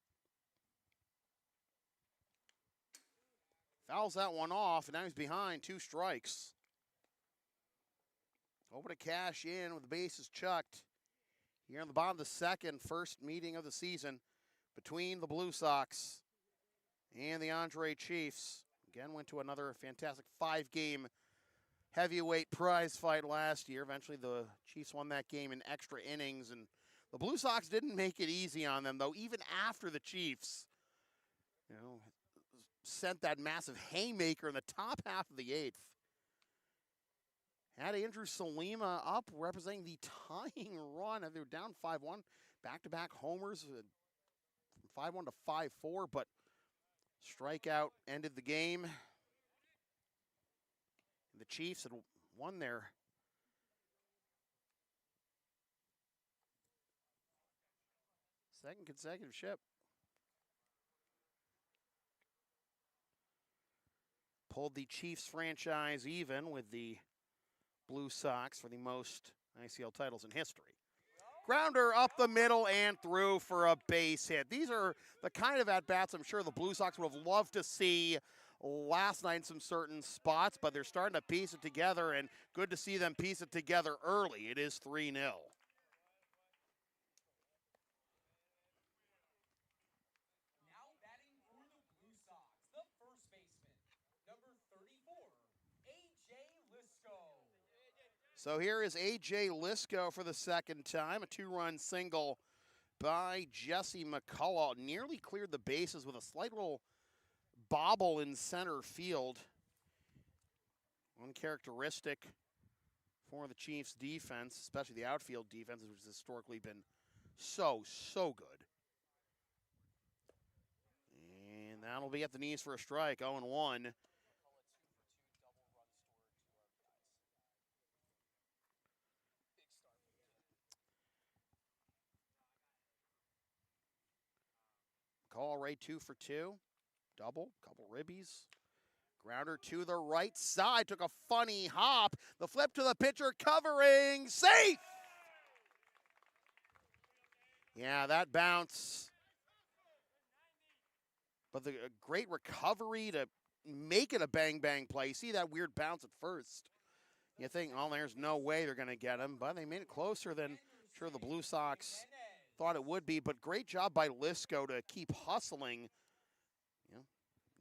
S4: Fouls that one off, and now he's behind 2 strikes. Hoping to cash in with the bases chucked here on the bottom of the second, first meeting of the season between the Blue Sox and the Andre Chiefs. Again, went to another fantastic 5-game heavyweight prize fight last year. Eventually, the Chiefs won that game in extra innings, and the Blue Sox didn't make it easy on them, though, even after the Chiefs, sent that massive haymaker in the top half of the 8th. Had Andrew Salima up, representing the tying run. They were down 5-1, back-to-back homers, from 5-1 to 5-4, but strikeout ended the game. And the Chiefs had won their second consecutive ship. Pulled the Chiefs franchise even with the Blue Sox for the most ICL titles in history. Grounder up the middle and through for a base hit. These are the kind of at-bats I'm sure the Blue Sox would have loved to see last night in some certain spots, but they're starting to piece it together, and good to see them piece it together early. It is 3-0.
S1: Now batting for the Blue Sox, the first baseman, number 34, A.J. Lisco.
S4: So here is A.J. Lisco for the second time. A 2-run single by Jesse McCullough. Nearly cleared the bases with a slight little bobble in center field. Uncharacteristic for the Chiefs' defense, especially the outfield defense, which has historically been so good. And that'll be at the knees for a strike, 0-1. Call right 2 for 2. Double, couple ribbies. Grounder to the right side, took a funny hop. The flip to the pitcher, covering, safe! Yeah, that bounce. But the great recovery to make it a bang-bang play. See that weird bounce at first. You think, oh, there's no way they're going to get him, but they made it closer than I'm sure the Blue Sox thought it would be. But great job by Lisco to keep hustling.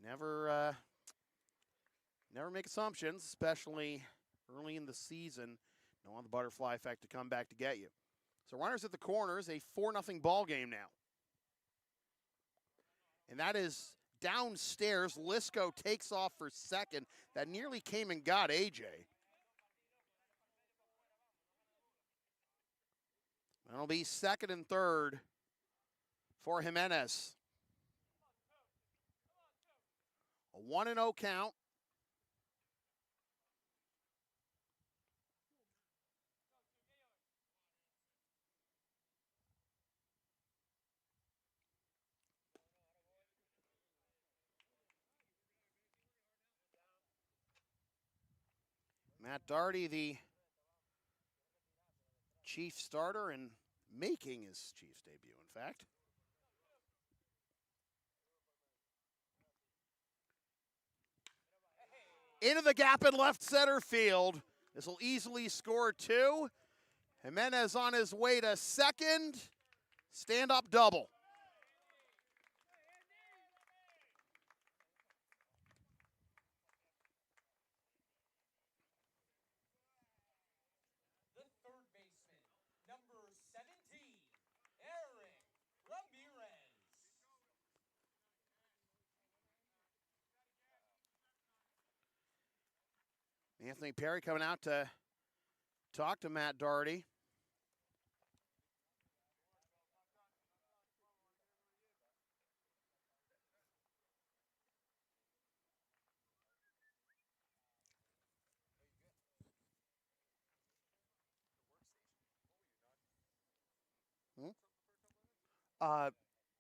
S4: Never make assumptions, especially early in the season. Don't want the butterfly effect to come back to get you. So runners at the corners, a 4-0 ball game now. And that is downstairs. Lisco takes off for second. That nearly came and got AJ. That'll be second and third for Jimenez. A 1-0 count.
S7: Matt Daugherty, the Chief starter and making his Chiefs debut, in fact. Into the gap in left center field. This will easily score 2. Jimenez on his way to second. Stand-up double.
S1: The third baseman, number 17, Eric Ramirez.
S7: Anthony Perry coming out to talk to Matt Daugherty.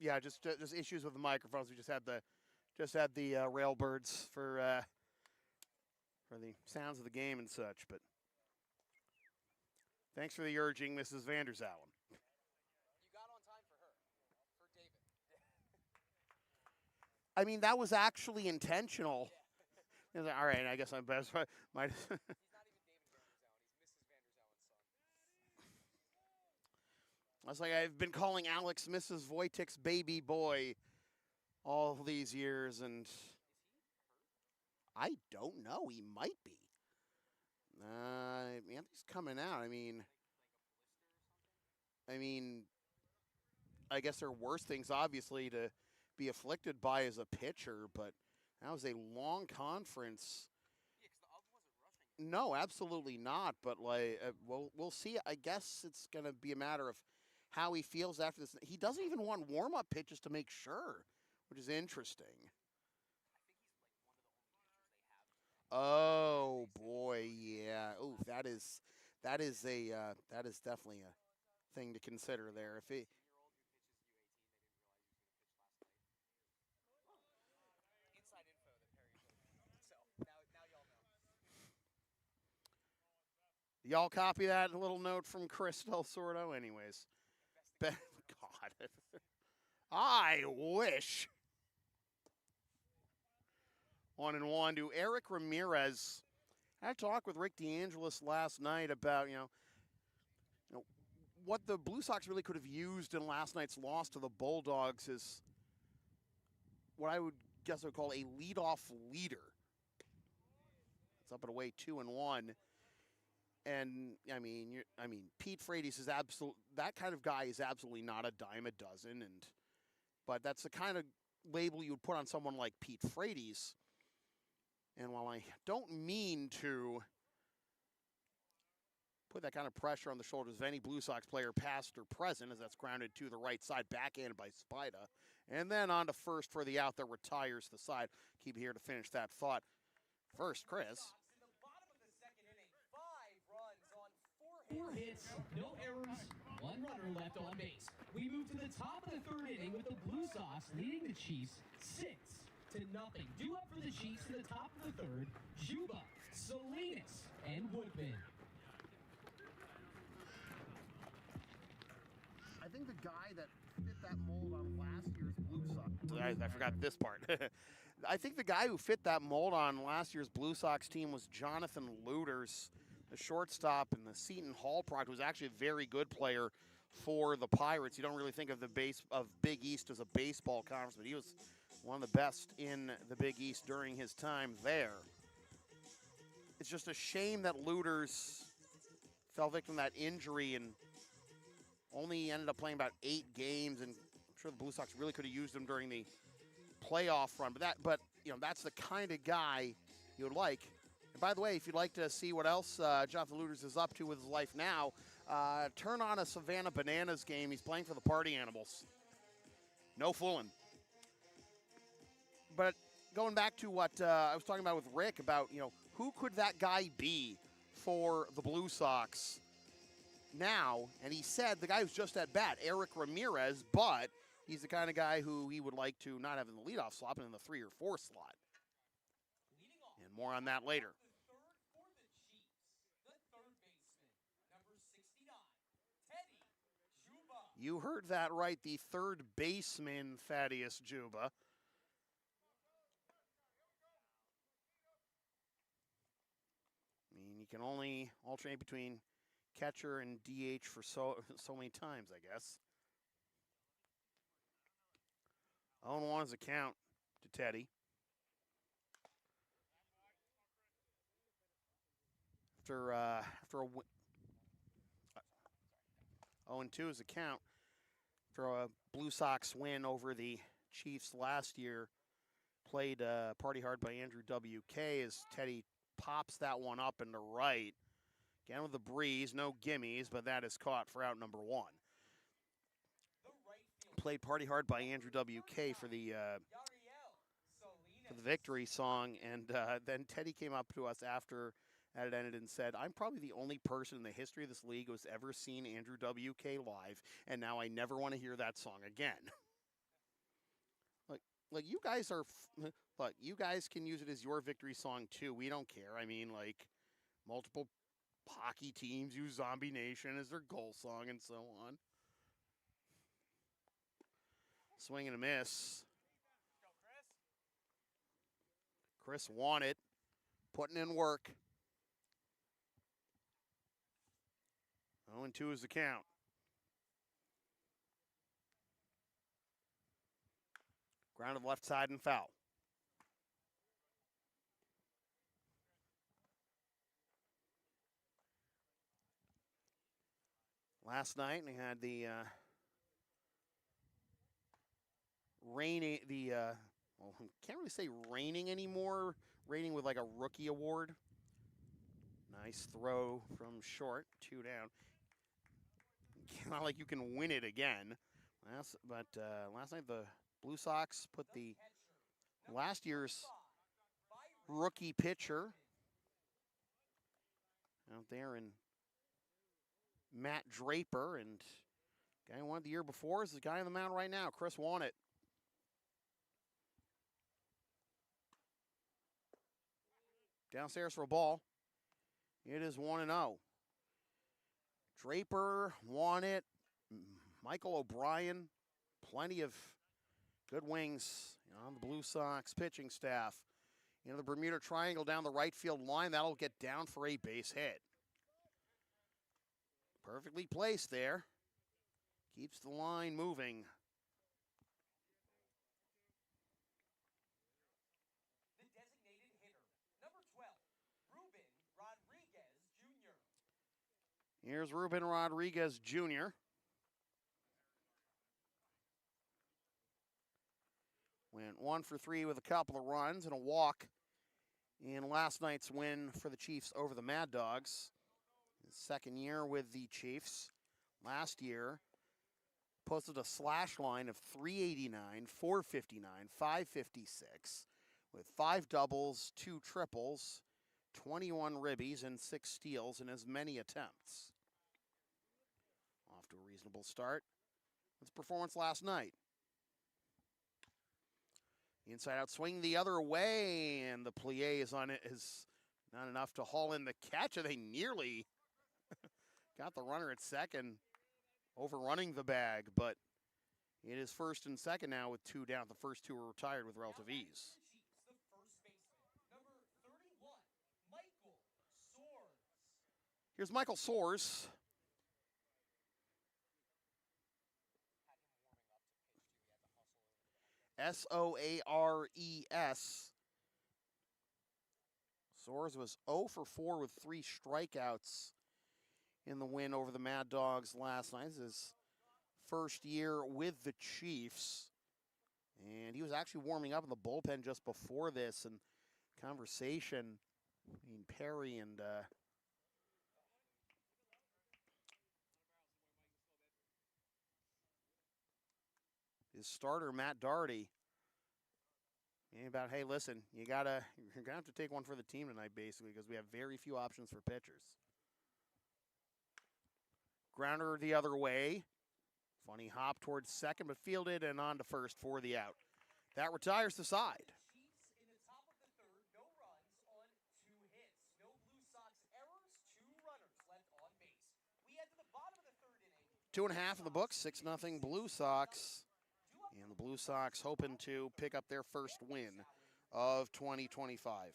S7: Yeah, just issues with the microphones. We just had the railbirds for the sounds of the game and such. But thanks for the urging, Mrs. Vanderzalen.
S5: You got on time for her, for David.
S7: I mean, that was actually intentional. Yeah. All right, I guess I'm best. Might.
S5: He's not even David Vanderzalen. He's Mrs. Vanderzalen's son.
S7: I was like, I've been calling Alex Mrs. Wojtik's baby boy all these years, and I don't know. He might be. Anthony's coming out. I mean, I guess there are worse things, obviously, to be afflicted by as a pitcher, but that was a long conference.
S5: Yeah, because the other wasn't rushing.
S7: No, absolutely not. But we'll see. I guess it's gonna be a matter of how he feels after this. He doesn't even want warm-up pitches to make sure, which is interesting.
S5: I think he's like one of the only pitchers they have.
S7: Oh boy, yeah. Oh, that is definitely a thing to consider there. If he,
S5: 18-year-old who pitches U18, they didn't realize he was going to pitch last night. Inside info that Perry told me. So now y'all know.
S7: y'all copy that little note from Chris Del Sordo? Anyways. God. I wish. 1-1 to Eric Ramirez. I had a talk with Rick DeAngelis last night about, what the Blue Sox really could have used in last night's loss to the Bulldogs is what I would call a leadoff leader. It's up and away 2-1. And Pete Frates is that kind of guy is absolutely not a dime a dozen, but that's the kind of label you would put on someone like Pete Frates. And while I don't mean to put that kind of pressure on the shoulders of any Blue Sox player, past or present, as that's grounded to the right side, backhanded by Spida, and then on to first for the out that retires the side. Keep here to finish that thought. First, Chris.
S1: Four hits, no errors, one runner left on base. We move to the top of the third inning with the Blue Sox leading the Chiefs 6-0. Due up for the Chiefs to the top of the third, Juba, Salinas, and Woodman.
S4: I think the guy that fit that mold on last year's Blue Sox.
S7: I forgot this part. I think the guy who fit that mold on last year's Blue Sox team was Jonathan Luters, the shortstop and the Seton Hall product, was actually a very good player for the Pirates. You don't really think of the Big East as a baseball conference, but he was one of the best in the Big East during his time there. It's just a shame that Luters fell victim to that injury and only ended up playing about 8 games, and I'm sure the Blue Sox really could have used him during the playoff run. But that's the kind of guy you would like. And by the way, if you'd like to see what else Jonathan Luters is up to with his life now, turn on a Savannah Bananas game. He's playing for the Party Animals. No fooling. But going back to what I was talking about with Rick about, who could that guy be for the Blue Sox now? And he said the guy who's just at bat, Eric Ramirez, but he's the kind of guy who he would like to not have in the leadoff slot, but in the 3 or 4 slot. And more on that later. You heard that right. The third baseman, Thaddeus Juba. I mean, you can only alternate between catcher and DH for so many times, I guess. 0-1 is a count to Teddy. After a 0-2 is a count. After a Blue Sox win over the Chiefs last year, played Party Hard by Andrew W.K. as Teddy pops that one up into right. Again with the breeze, no gimmies, but that is caught for out number 1. Played Party Hard by Andrew W.K. for the victory song, and then Teddy came up to us after that it ended and said, "I'm probably the only person in the history of this league who's ever seen Andrew W.K. live, and now I never want to hear that song again." Like you guys are, look, you guys can use it as your victory song too. We don't care. I mean, like, multiple hockey teams use Zombie Nation as their goal song and so on. Swing and a miss. Chris won it, putting in work. 0-2 is the count. Grounded left side and foul. Last night they had the raining, well, can't really say raining anymore. Raining with like a rookie award. Nice throw from short, 2 down. Not like you can win it again. Last night the Blue Sox put the last year's rookie pitcher out there in Matt Draper, and guy who won it the year before is the guy on the mound right now. Chris won it. Downstairs for a ball. It is 1-0. Draper won it. Michael O'Brien, plenty of good wings on the Blue Sox pitching staff. The Bermuda Triangle down the right field line. That'll get down for a base hit. Perfectly placed there. Keeps the line moving.
S1: The designated hitter, number 12, Ruben Rodriguez Jr.
S7: Here's Ruben Rodriguez Jr. Went 1 for 3 with a couple of runs and a walk in last night's win for the Chiefs over the Mad Dogs. His second year with the Chiefs. Last year, posted a slash line of 389, 459, 556, with 5 doubles, 2 triples, 21 ribbies, and 6 steals in as many attempts. Off to a reasonable start. His performance last night. Inside out swing the other way, and the plie is on it, is not enough to haul in the catch, and they nearly got the runner at second, overrunning the bag, but it is first and second now with 2 down. The first 2 were retired with relative ease.
S1: The first baseman, number 31, Michael Soares.
S7: Here's Michael Soares. Soares. Soares was 0 for 4 with 3 strikeouts in the win over the Mad Dogs last night. This is his first year with the Chiefs. And he was actually warming up in the bullpen just before this, and conversation between Perry and his starter, Matt Doherty, about, hey, listen, you're gonna have to take one for the team tonight, basically, because we have very few options for pitchers. Grounder the other way. Funny hop towards second, but fielded and on to first for the out. That retires the side.
S1: Chiefs in the top of the third, no runs on 2 hits. No Blue Sox errors, 2 runners left on base. We head to the bottom of the third inning.
S7: 2.5 in the books, 6-0 Blue Sox. And the Blue Sox hoping to pick up their first win of 2025.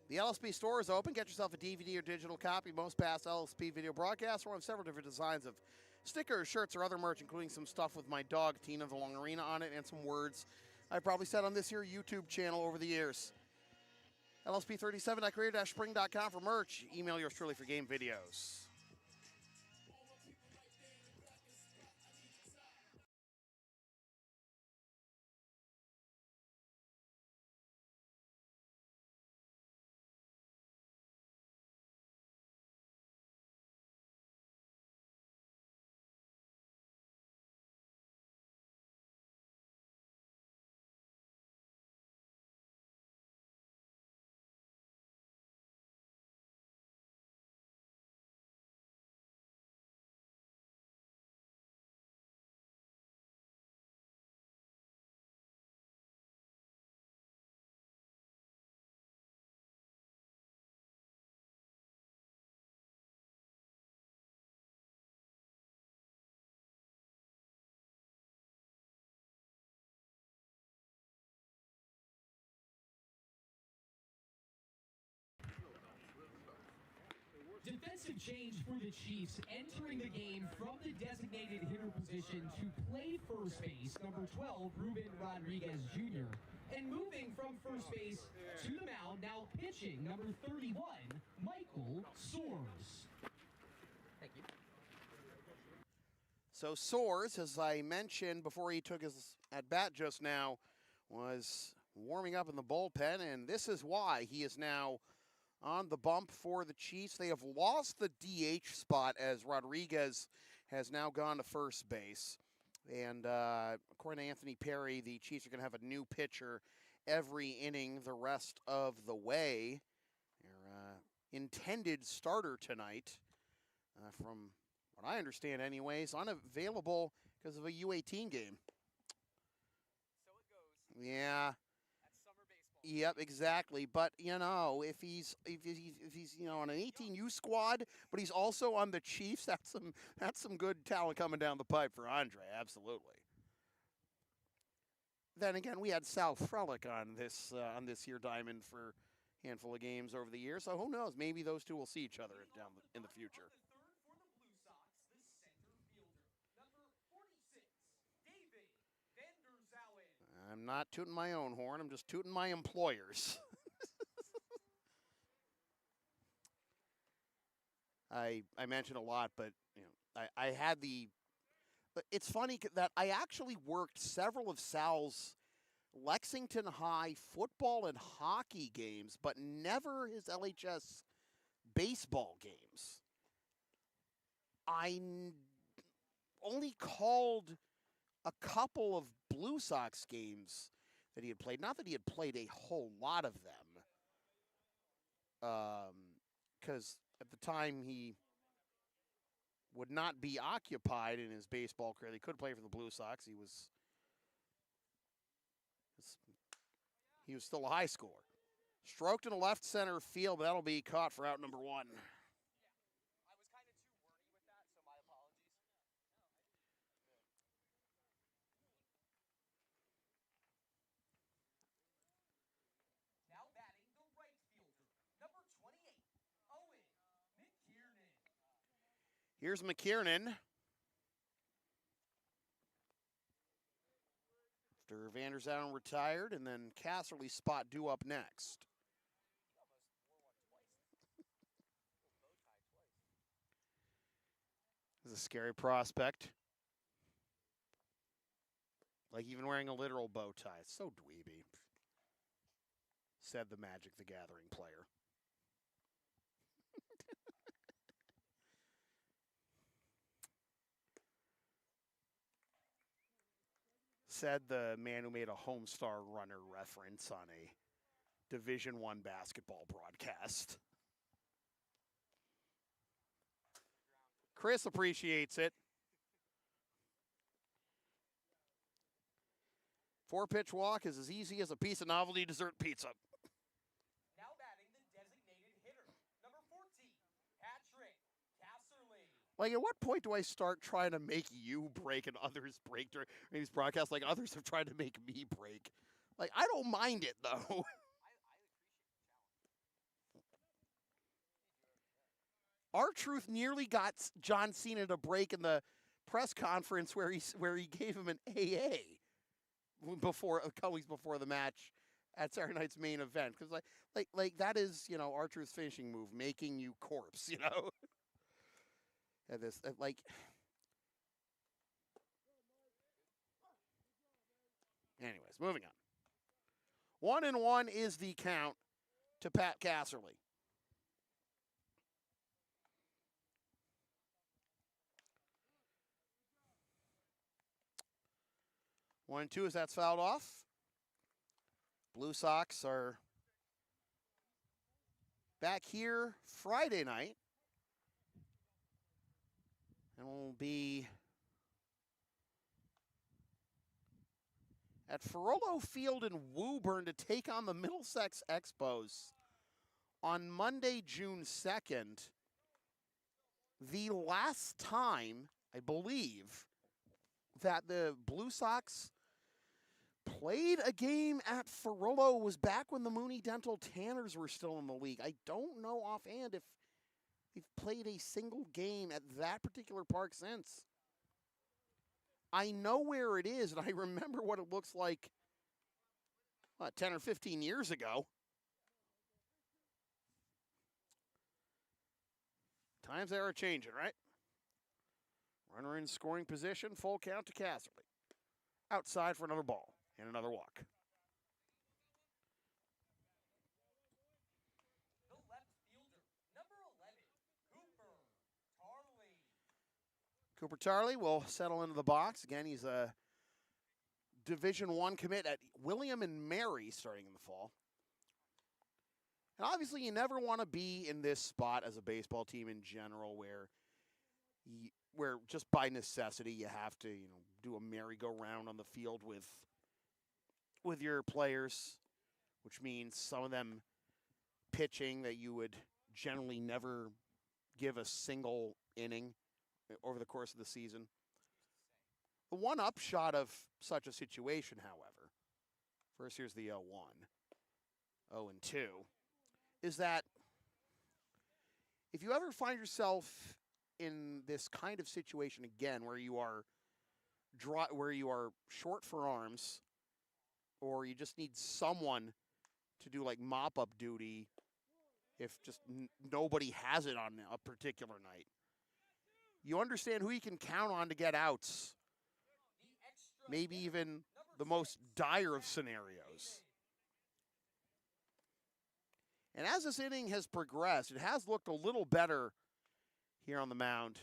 S7: The LSP store is open. Get yourself a DVD or digital copy of most past LSP video broadcasts. We're on several different designs of stickers, shirts, or other merch, including some stuff with my dog, Tina the Long Arena, on it, and some words I've probably said on this here YouTube channel over the years. LSP37.career-spring.com for merch. Email yours truly for game videos.
S1: Defensive change for the Chiefs, entering the game from the designated hitter position to play first base, number 12, Ruben Rodriguez Jr. And moving from first base to the mound, now pitching, number 31, Michael Soares.
S5: Thank you.
S7: So Soares, as I mentioned before he took his at-bat just now, was warming up in the bullpen, and this is why he is now on the bump for the Chiefs. They have lost the DH spot as Rodriguez has now gone to first base. And according to Anthony Perry, the Chiefs are going to have a new pitcher every inning the rest of the way. Their intended starter tonight, from what I understand anyways, unavailable because of a U18 game.
S5: So it goes.
S7: Yeah.
S5: That's summer baseball.
S7: Yep, exactly. But you know, if he's you know on an 18U squad, but he's also on the Chiefs, that's some good talent coming down the pipe for Andre. Absolutely. Then again, we had Sal Frelick on this here diamond for a handful of games over the years. So who knows? Maybe those two will see each other in the future. I'm not tooting my own horn. I'm just tooting my employers. I mentioned a lot, but you know, I had the. It's funny that I actually worked several of Sal's Lexington High football and hockey games, but never his LHS baseball games. Only called a couple of Blue Sox games that he had played. Not that he had played a whole lot of them, because at the time he would not be occupied in his baseball career. He could play for the Blue Sox. He was still a high schooler. Stroked in a left center field, but that'll be caught for out number 1.
S5: I was kind of too wordy with that, so my apologies.
S1: Now batting the right fielder, number 28, Owen McKiernan.
S7: Here's McKiernan. After Vander's Allen retired, and then Casserly's spot due up next. This is a scary prospect. Like even wearing a literal bow tie. It's so dweeby. Said the Magic the Gathering player. Said the man who made a Homestar Runner reference on a Division I basketball broadcast. Chris appreciates it. 4-pitch walk is as easy as a piece of novelty dessert pizza.
S1: Now batting the designated hitter, number 14,
S7: Like, at what point do I start trying to make you break and others break during these broadcasts? Like, others have tried to make me break. Like, I don't mind it, though. R-Truth nearly got John Cena to break in the press conference where he gave him an AA before a couple weeks before the match at Saturday night's main event, because like that is, you know, R-Truth's finishing move, making you corpse, you know. And this like. Anyways, moving on. 1-1 is the count to Pat Casserly. One and two as that's fouled off. Blue Sox are back here Friday night. And will be at Ferrolo Field in Woburn to take on the Middlesex Expos on Monday, June 2nd. The last time, I believe, that the Blue Sox played a game at Ferrolo was back when the Mooney Dental Tanners were still in the league. I don't know offhand if they've played a single game at that particular park since. I know where it is, and I remember what it looks like 10 or 15 years ago. Times they are changing, right? Runner in scoring position, full count to Casserly. Outside for another ball and another walk.
S1: The left fielder, number 11,
S7: Cooper Tarley will settle into the box. Again, he's a Division I commit at William and Mary starting in the fall. And obviously, you never want to be in this spot as a baseball team in general where just by necessity you have to, you know, do a merry-go-round on the field with your players, which means some of them pitching that you would generally never give a single inning over the course of the season. The one upshot of such a situation, however, first here's the 0-1, 0-2, is that if you ever find yourself in this kind of situation again where you are short for arms, or you just need someone to do like mop-up duty if just nobody has it on a particular night, you understand who you can count on to get outs. Maybe even the most dire of scenarios. And as this inning has progressed, it has looked a little better here on the mound.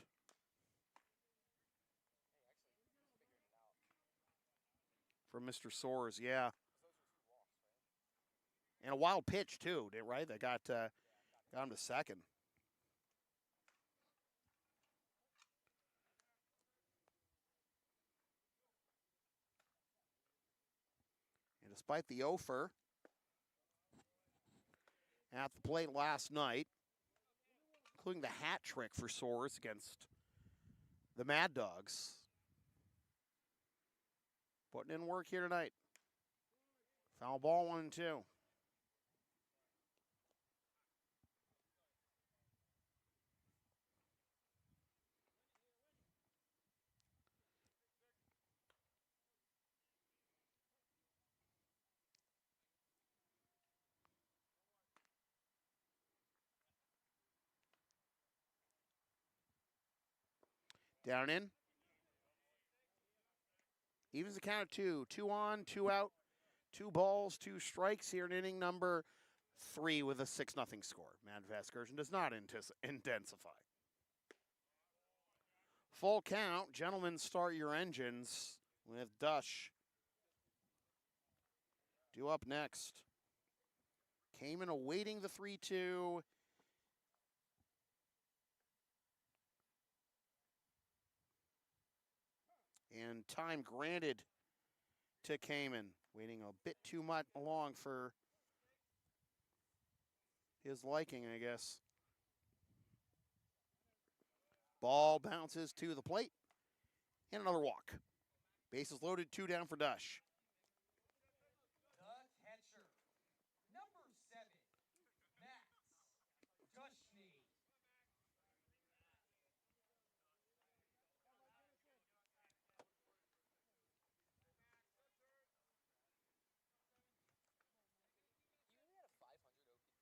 S7: From Mr. Soares, yeah. And a wild pitch, too, right? That got him to second. And despite the offer at the plate last night, including the hat trick for Soares against the Mad Dogs, putting in work here tonight. Foul ball 1-2. Down in. Evens the count of 2. 2 on, 2 out. 2 balls, 2 strikes here in inning number 3 with a 6-0 score. Manifest Excursion does not intensify. Full count. Gentlemen, start your engines with Dush. Due up next. Kamen awaiting the 3-2. And time granted to Kamen. Waiting a bit too much long for his liking, I guess. Ball bounces to the plate. And another walk. Bases loaded, 2 down for Dush.
S1: The catcher, number 7, Max Dushny.
S5: He only had a 500 OBP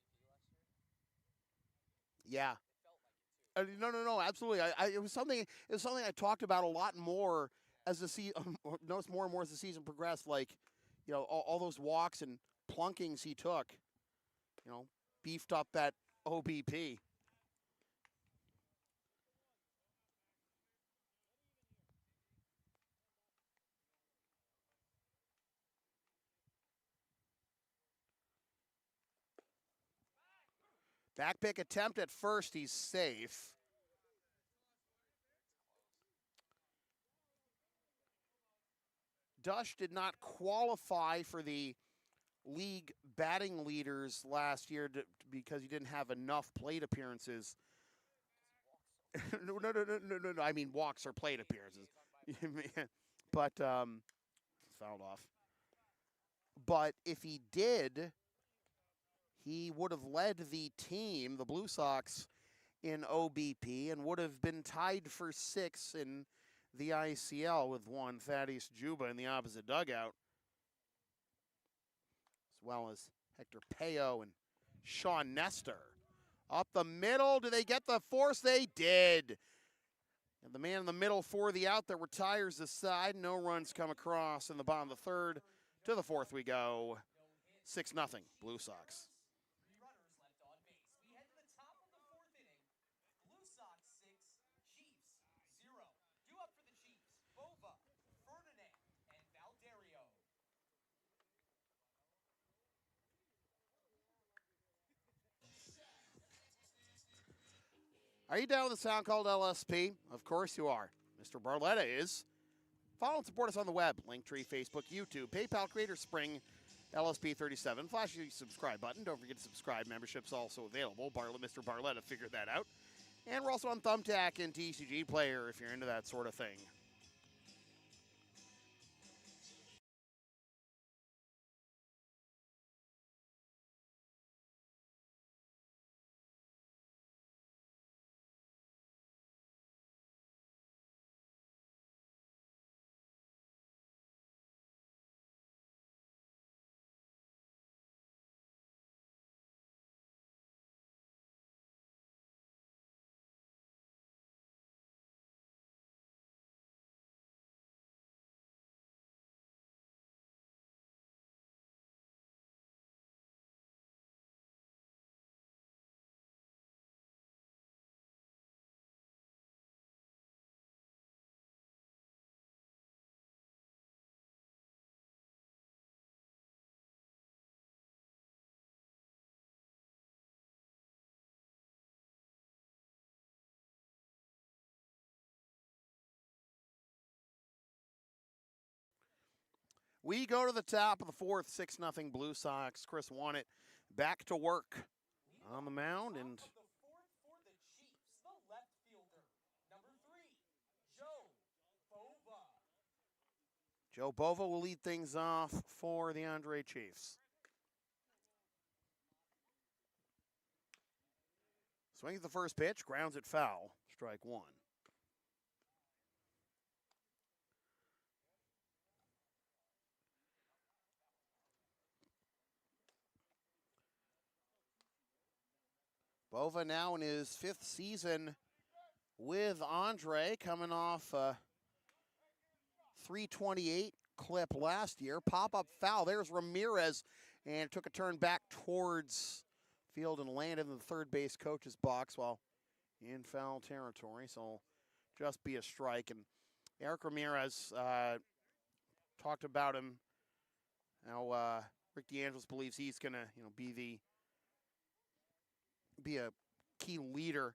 S5: last year.
S7: Yeah.
S5: It felt like it too.
S7: No, absolutely. It was something. It was something I talked about a lot more as the noticed more and more as the season progressed. Like, all those walks and plunkings he took, beefed up that OBP. Back pick attempt at first. He's safe. Dush did not qualify for the league batting leaders last year because he didn't have enough plate appearances. No. I mean, walks or plate appearances. But fouled off. But if he did, he would have led the team, the Blue Sox, in OBP and would have been tied for 6 in the ICL with one Thaddeus Juba in the opposite dugout, as well as Hector Peo and Sean Nestor. Up the middle, do they get the force? They did. And the man in the middle for the out that retires the side. No runs come across in the bottom of the third. To the fourth we go. 6-0, Blue Sox.
S1: 3 runners left on base. We head to the top of the 4th inning. Blue Sox 6, Chiefs 0. Due up for the Chiefs, Bova, Ferdinand, and Valderio.
S7: Are you down with a sound called LSP? Of course you are. Mr. Barletta is. Follow and support us on the web. Linktree, Facebook, YouTube, PayPal, Creator Spring, LSP37. Flash the subscribe button. Don't forget to subscribe. Membership's also available. Mr. Barletta figured that out. And we're also on Thumbtack and TCG Player if you're into that sort of thing. We go to the top of the 4th, 6-0 Blue Sox. Chris Wannett back to work on the mound. And
S1: Top of the 4th for the Chiefs, the left fielder, number 3, Joe Bova.
S7: Joe Bova will lead things off for the Andre Chiefs. Swings at the first pitch, grounds it foul, strike 1. Bova now in his 5th season with Andre, coming off a 328 clip last year. Pop-up foul. There's Ramirez, and took a turn back towards field and landed in the third base coach's box while in foul territory. So it'll just be a strike. And Eric Ramirez talked about him, how Rick DeAngelis believes he's going to be a key leader,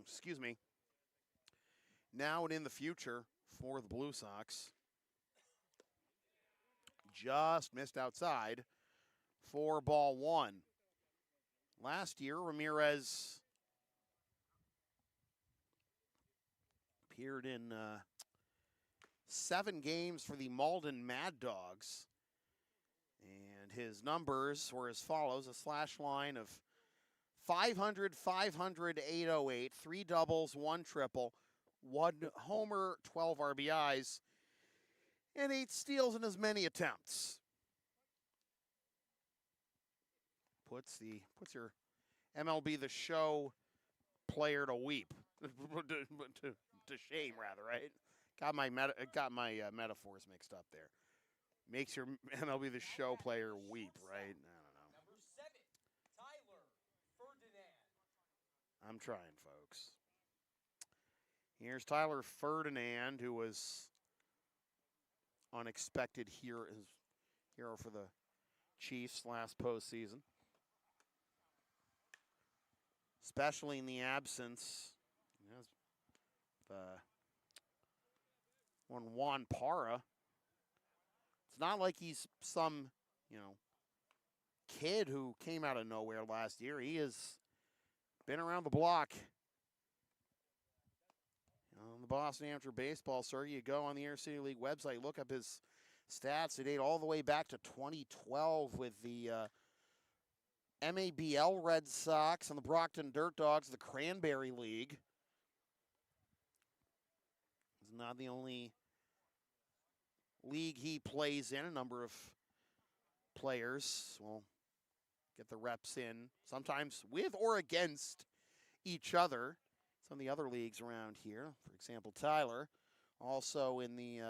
S7: excuse me, now and in the future for the Blue Sox. Just missed outside for ball 1. Last year, Ramirez appeared in 7 games for the Malden Mad Dogs. And his numbers were as follows: a slash line of 500, 500, 808, 3 doubles, 1 triple, 1 homer, 12 RBIs, and 8 steals in as many attempts. Puts your MLB The Show player to weep, to shame rather, right? Got my metaphors mixed up there. Makes your MLB The Show player weep, right? I don't know.
S1: Number 7, Tyler Ferdinand.
S7: I'm trying, folks. Here's Tyler Ferdinand, who was unexpected hero for the Chiefs last postseason. Especially in the absence of Juan Parra. It's not like he's some, kid who came out of nowhere last year. He has been around the block. On the Boston Amateur Baseball circuit, you go on the Air City League website, look up his stats. They date all the way back to 2012 with the MABL Red Sox and the Brockton Dirt Dogs, the Cranberry League. It's not the only league he plays in. A number of players will get the reps in, sometimes with or against each other. Some of the other leagues around here, for example, Tyler, also in the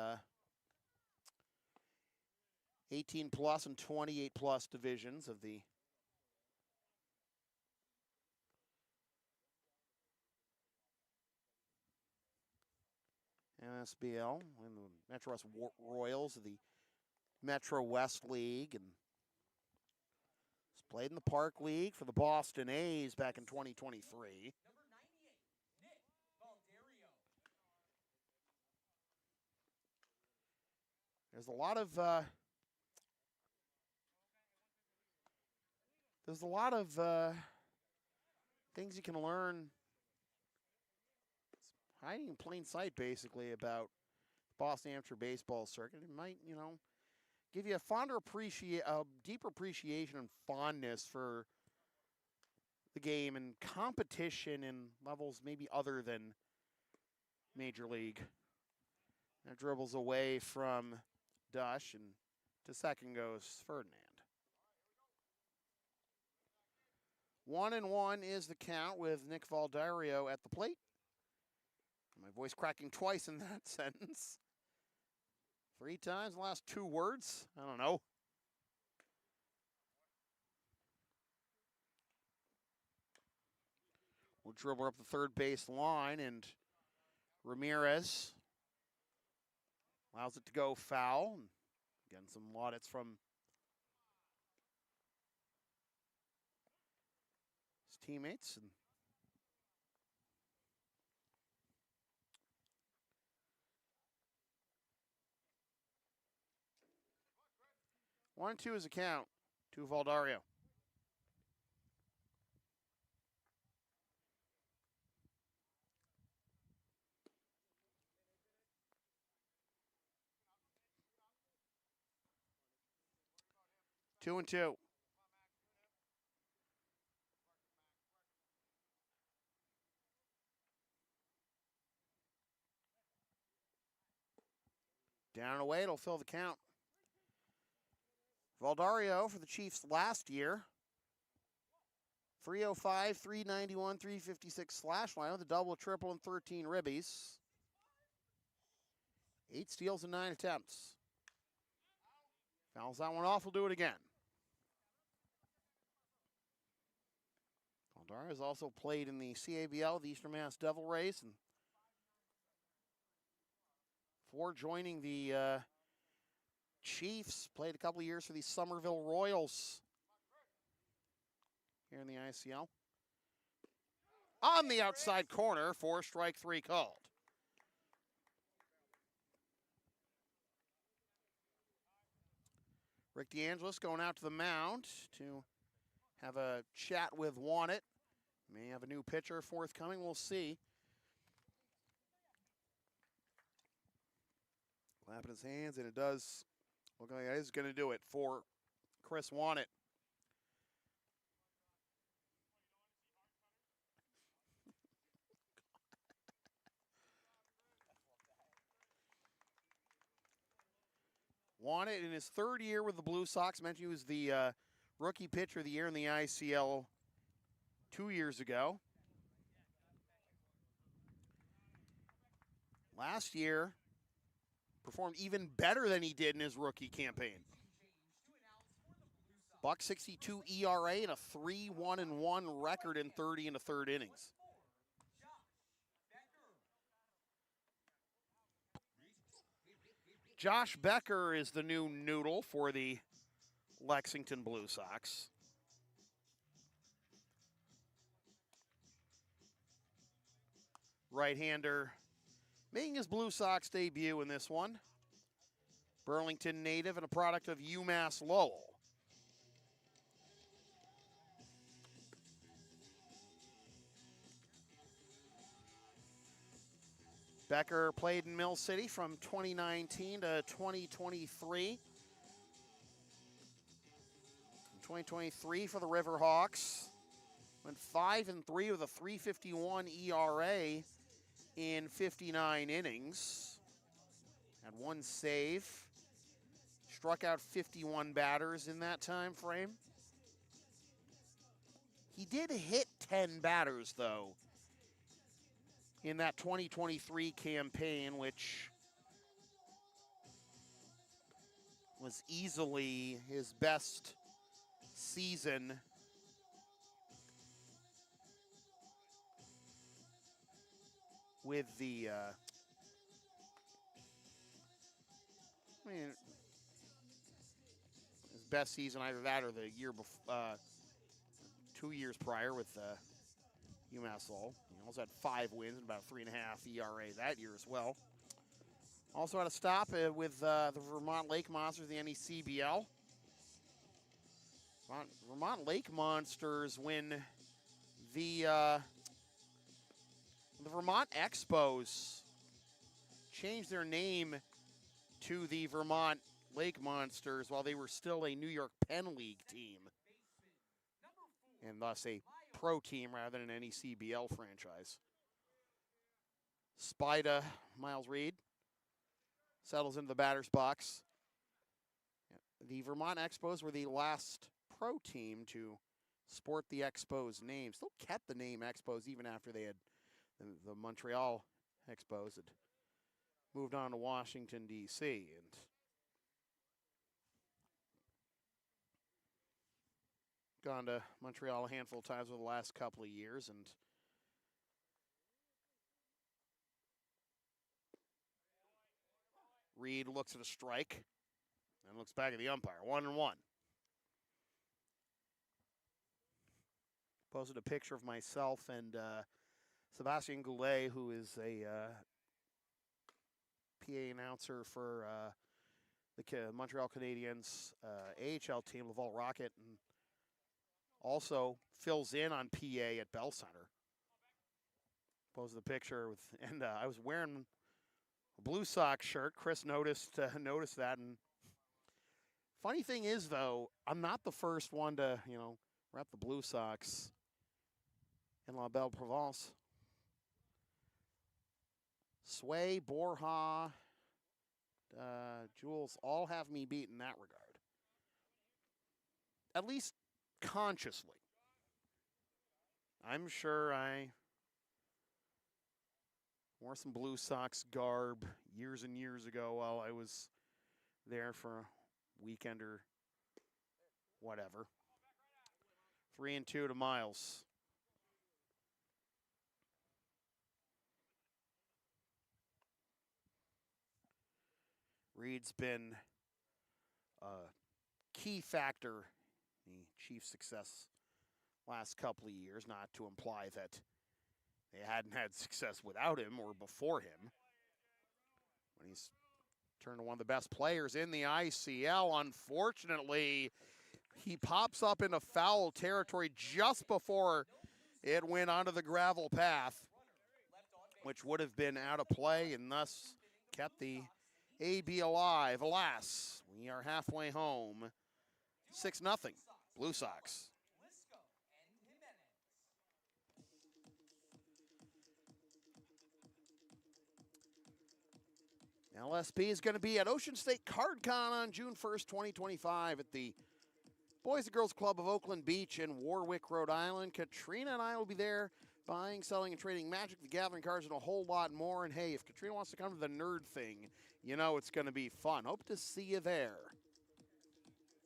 S7: 18-plus and 28-plus divisions of the MSBL, and the Metro West Royals of the Metro West League, and he's played in the Park League for the Boston A's back in 2023. There's a lot of things you can learn. It's hiding in plain sight, basically, about the Boston Amateur Baseball circuit. It might, give you a deeper appreciation and fondness for the game and competition in levels maybe other than Major League. That dribbles away from Dush, and to second goes Ferdinand. 1-1 is the count with Nick Valdario at the plate. My voice cracking twice in that sentence. 3 times, the last 2 words. I don't know. We'll dribble up the third base line, and Ramirez allows it to go foul. Again, some laudits from his teammates. And one, 2 is a count to Valdario. Two and two. Down and away, it'll fill the count. Valdario for the Chiefs last year. 305, 391, 356 slash line with a double, triple, and 13 ribbies. 8 steals and 9 attempts. Fouls that one off, will do it again. Valdario has also played in the CABL, the Eastern Mass Devil Rays, and before joining the Chiefs, played a couple of years for the Somerville Royals here in the ICL. On the outside corner for strike 3 called. Rick DeAngelis going out to the mound to have a chat with Wannett. May have a new pitcher forthcoming, we'll see. Clapping his hands, and it does look like it is going to do it for Chris Wannett. Wannett in his third year with the Blue Sox. Mentioned he was the rookie pitcher of the year in the ICL 2 years ago. Last year, performed even better than he did in his rookie campaign. .62 ERA and a 3-1-1 record in 30 and a third innings. Josh Becker is the new noodle for the Lexington Blue Sox. Right-hander making his Blue Sox debut in this one. Burlington native and a product of UMass Lowell. Becker played in Mill City from 2019 to 2023. 2023 for the Riverhawks. Went 5-3 with a 3.51 ERA in 59 innings. Had one save. Struck out 51 batters in that time frame. He did hit 10 batters, though, in that 2023 campaign, which was easily his best season with the, his best season, either that or the year before, 2 years prior with UMass Lowell. He also had 5 wins and about 3.5 ERA that year as well. Also had a stop with the Vermont Lake Monsters, the NECBL. Vermont Lake Monsters win the Vermont Expos changed their name to the Vermont Lake Monsters while they were still a New York Penn League team, and thus a pro team rather than an NECBL franchise. Spida, Miles Reed, settles into the batter's box. The Vermont Expos were the last pro team to sport the Expos name. Still kept the name Expos even after they had the Montreal Expos had moved on to Washington, D.C. and gone to Montreal a handful of times over the last couple of years. And Reed looks at a strike and looks back at the umpire. 1-1. Posted a picture of myself and Sebastien Goulet, who is a PA announcer for the Montreal Canadiens AHL team, Laval Rocket, and also fills in on PA at Bell Center. Posted a picture with, and I was wearing a Blue Sox shirt. Chris noticed that, and funny thing is, though, I'm not the first one to, rep the Blue Sox in La Belle Provence. Sway, Borja, Jules all have me beat in that regard. At least consciously. I'm sure I wore some Blue Sox garb years and years ago while I was there for a weekend or whatever. 3-2 to Miles. Reed's been a key factor in the Chiefs' success last couple of years, not to imply that they hadn't had success without him or before him. When he's turned to one of the best players in the ICL, unfortunately, he pops up into foul territory just before it went onto the gravel path, which would have been out of play and thus kept the AB alive. Alas, we are halfway home. 6-0, Blue Sox. LSP is going to be at Ocean State CardCon on June 1st, 2025 at the Boys and Girls Club of Oakland Beach in Warwick, Rhode Island. Katrina and I will be there buying, selling, and trading Magic the Gathering cards and a whole lot more. And hey, if Katrina wants to come to the nerd thing, you know it's going to be fun. Hope to see you there.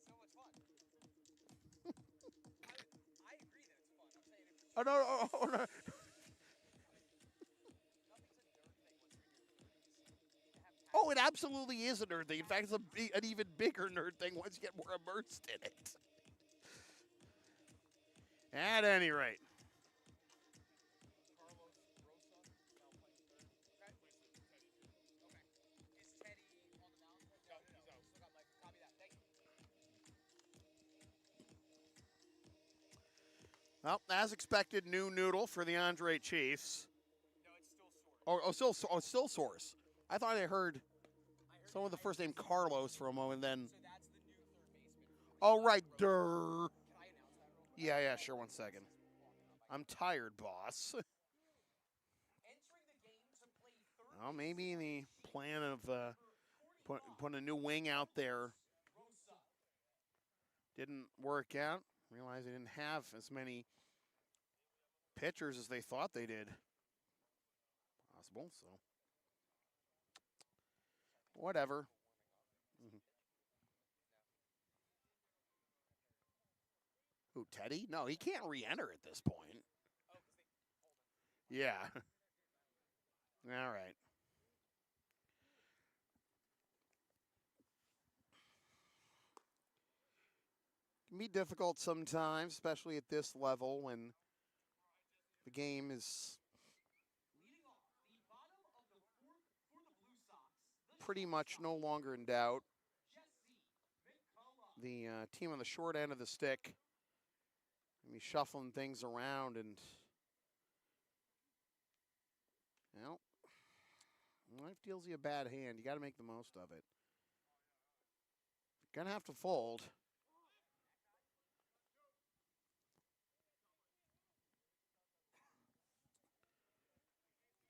S5: So much fun. I agree that it's fun. I'm saying if
S7: Oh, no.
S5: nothing's a nerd thing once you're in your 30s. You need to have
S7: Oh, it absolutely is a nerd thing. In fact, it's an even bigger nerd thing once you get more immersed in it. At any rate.
S5: Carlos Rosa now playing third. Okay. Okay. Is Teddy on the mound? No, he's out. Still got life. Copy that. Thank you.
S7: Well, as expected, new noodle for the Andre Chiefs.
S5: No, it's still sore.
S7: Still Source. I thought I heard someone with the first name Carlos for a moment, then.
S5: So that's the new third baseman.
S7: Oh, right, durr.
S5: Can I announce that real quick?
S7: Yeah, sure, 1 second. I'm tired, boss.
S5: Entering the game to play third.
S7: Well, maybe the plan of putting a new wing out there didn't work out. Realized they didn't have as many pitchers as they thought they did. Possible, so. Whatever. Who, Teddy? No, he can't re-enter at this point. Yeah. All right. Can be difficult sometimes, especially at this level when the game is pretty much no longer in doubt. The team on the short end of the stick, be shuffling things around, and well, life deals you a bad hand. You got to make the most of it. You're gonna have to fold.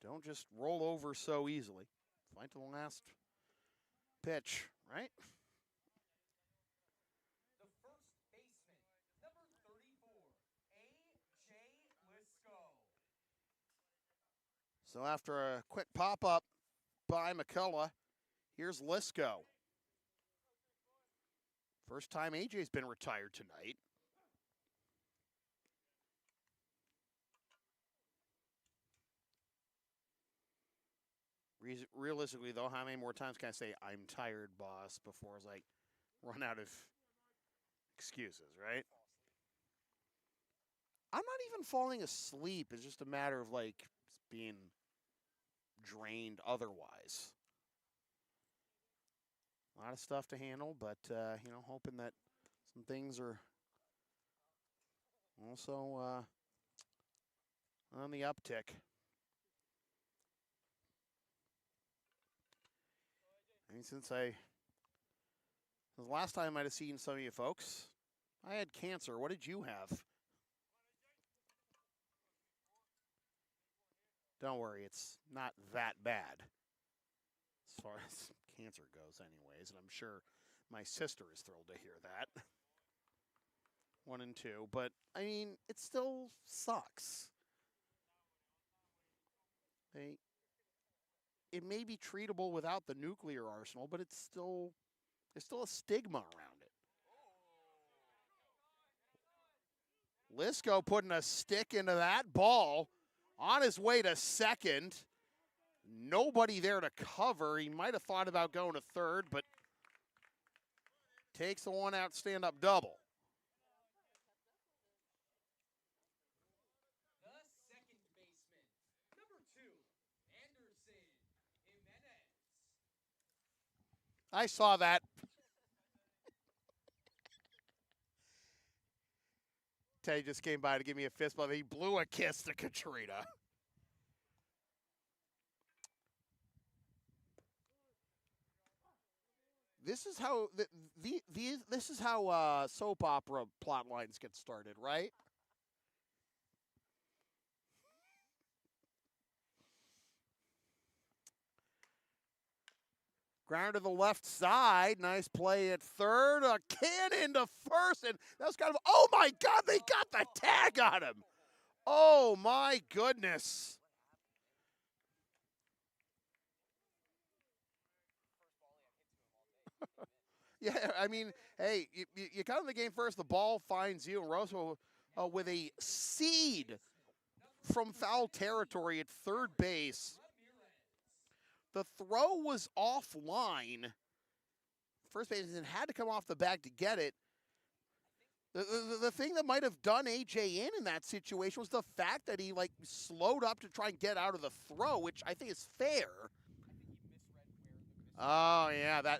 S7: Don't just roll over so easily. Fight to the last pitch, right?
S1: The first baseman, number 34, A.J. Lisco.
S7: So after a quick pop-up by McCullough, here's Lisco. First time AJ's been retired tonight. Realistically, though, how many more times can I say, I'm tired, boss, before I was like, run out of excuses, right? I'm not even falling asleep. It's just a matter of, like, being drained otherwise. A lot of stuff to handle, but, hoping that some things are also on the uptick. I mean, since the last time I might have seen some of you folks, I had cancer. What did you have? Don't worry, it's not that bad as far as cancer goes anyways, and I'm sure my sister is thrilled to hear that. 1 and 2, but, I mean, it still sucks. It may be treatable without the nuclear arsenal, but there's still a stigma around it. Lisco putting a stick into that ball on his way to second. Nobody there to cover. He might have thought about going to third, but takes the one-out stand-up double.
S1: The second baseman, number 2, Anderson Jimenez.
S7: I saw that. Teddy just came by to give me a fist bump. He blew a kiss to Katrina. This is how this is how soap opera plot lines get started, right? Ground to the left side. Nice play at third. A cannon to first. And that was kind of, oh my God, they got the tag on him. Oh my goodness. Yeah, I mean, hey, you come in the game first, the ball finds you, and Rosso with a seed from foul territory at third base. The throw was offline. First baseman had to come off the bag to get it. The thing that might have done AJ in that situation was the fact that he like slowed up to try and get out of the throw, which I think is fair. Oh yeah, that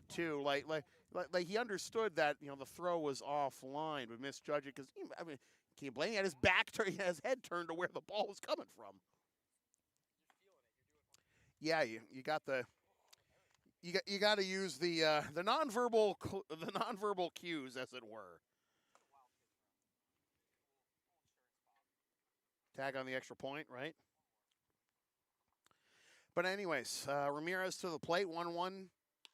S7: too. Like he understood that the throw was offline, but misjudged it because I mean, can you blame? He had his back turned, he had his head turned to where the ball was coming from. Yeah, you got the. You got to use the nonverbal cues, as it were. Tag on the extra point, right? But anyways, Ramirez to the plate, 1-1,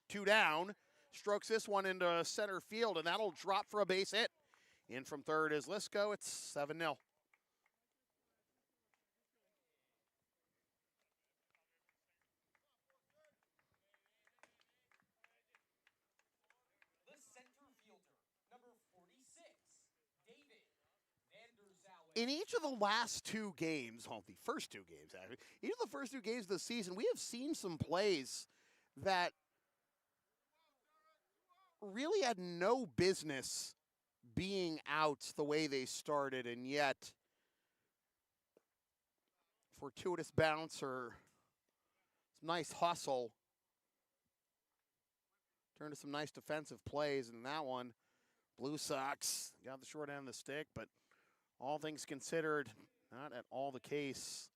S7: 2 down. Strokes this one into center field, and that'll drop for a base hit. In from third is Lisco. It's 7-0. In each of the last two games, well, the first two games, actually, each of the first two games of the season, we have seen some plays that really had no business being out the way they started, and yet fortuitous bounce or some nice hustle turned to some nice defensive plays, and that one, Blue Sox got the short end of the stick, but all things considered, not at all the case.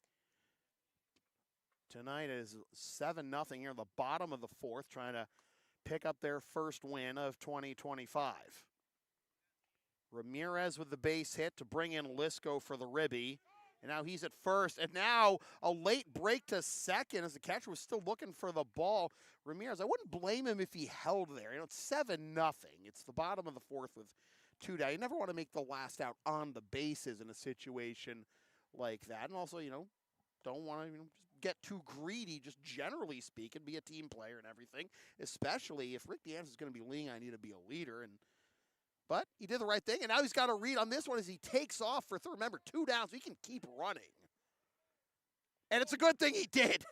S7: Tonight is 7-0 here, the bottom of the fourth, trying to pick up their first win of 2025. Ramirez with the base hit to bring in Lisco for the ribby. And now he's at first. And now a late break to second as the catcher was still looking for the ball. Ramirez, I wouldn't blame him if he held there. It's 7-0. It's the bottom of the fourth with 2 down. You never want to make the last out on the bases in a situation like that. And also, don't want to just get too greedy, just generally speaking, be a team player and everything, especially if Rick Dean's is going to be leaning, I need to be a leader. But he did the right thing, and now he's got a read on this one as he takes off for third. Remember, 2 downs, he can keep running. And it's a good thing he did.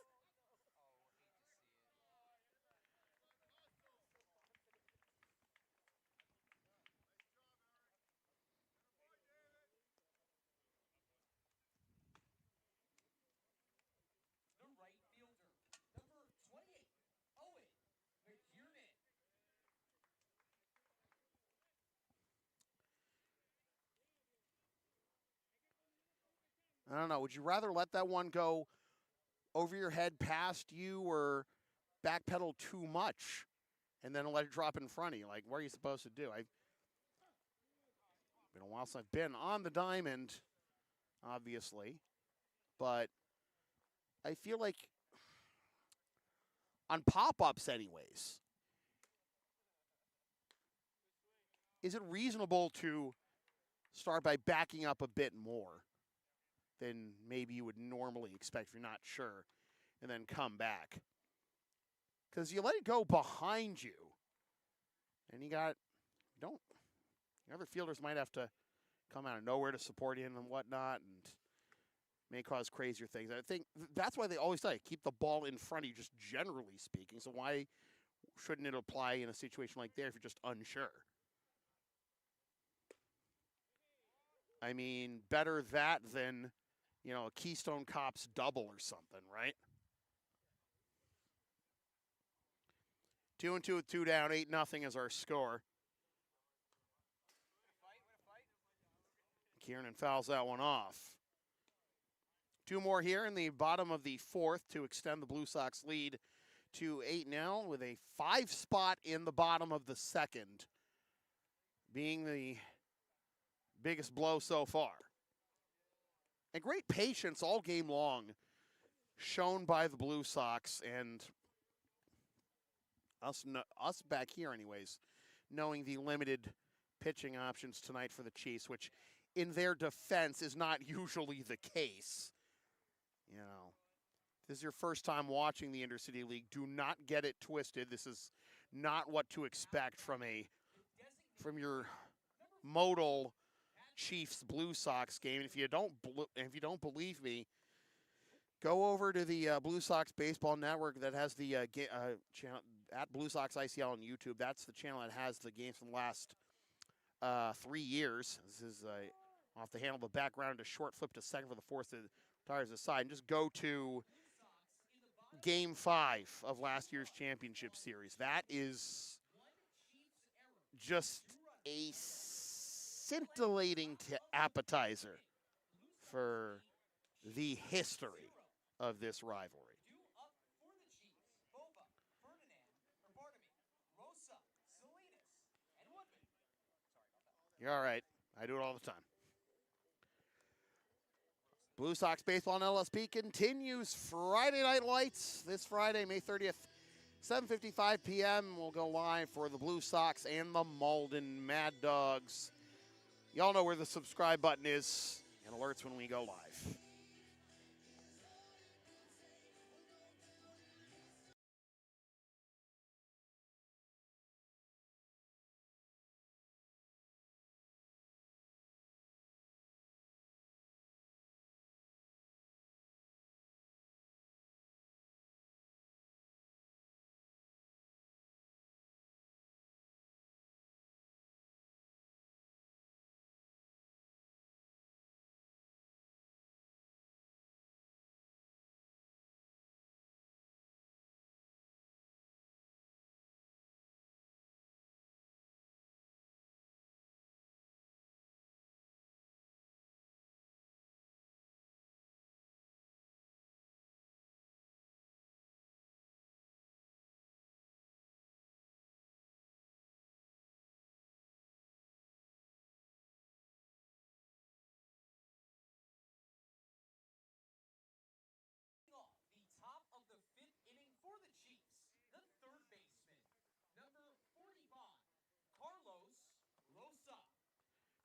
S7: I don't know. Would you rather let that one go over your head past you or backpedal too much and then let it drop in front of you? Like, what are you supposed to do? I've been a while since I've been on the diamond, obviously. But I feel like on pop-ups anyways, is it reasonable to start by backing up a bit more than maybe you would normally expect if you're not sure, and then come back? Because you let it go behind you, and the other fielders might have to come out of nowhere to support you and whatnot, and may cause crazier things. I think that's why they always say keep the ball in front of you, just generally speaking. So why shouldn't it apply in a situation like there if you're just unsure? I mean, better that than, a Keystone Cops double or something, right? 2-2 with 2 down, 8-0 is our score. Kiernan fouls that one off. 2 more here in the bottom of the fourth to extend the Blue Sox lead to 8-0 with a 5 spot in the bottom of the second, being the biggest blow so far. And great patience all game long shown by the Blue Sox, and us back here anyways, knowing the limited pitching options tonight for the Chiefs, which in their defense is not usually the case. You know, if this is your first time watching the Intercity League, do not get it twisted. This is not what to expect from your modal Chiefs Blue Sox game. If you don't believe me, go over to the Blue Sox Baseball Network that has the channel at Blue Sox ICL on YouTube. That's the channel that has the games from the last 3 years. This is off the handle the background, a short flip to second for the fourth to tires aside, and just go to Game 5 of last year's championship series. That is just a scintillating appetizer for the history of this rivalry. You're all right. I do it all the time. Blue Sox Baseball on LSP continues Friday Night Lights this Friday, May 30th, 7:55 p.m. We'll go live for the Blue Sox and the Malden Mad Dogs. Y'all know where the subscribe button is and alerts when we go live.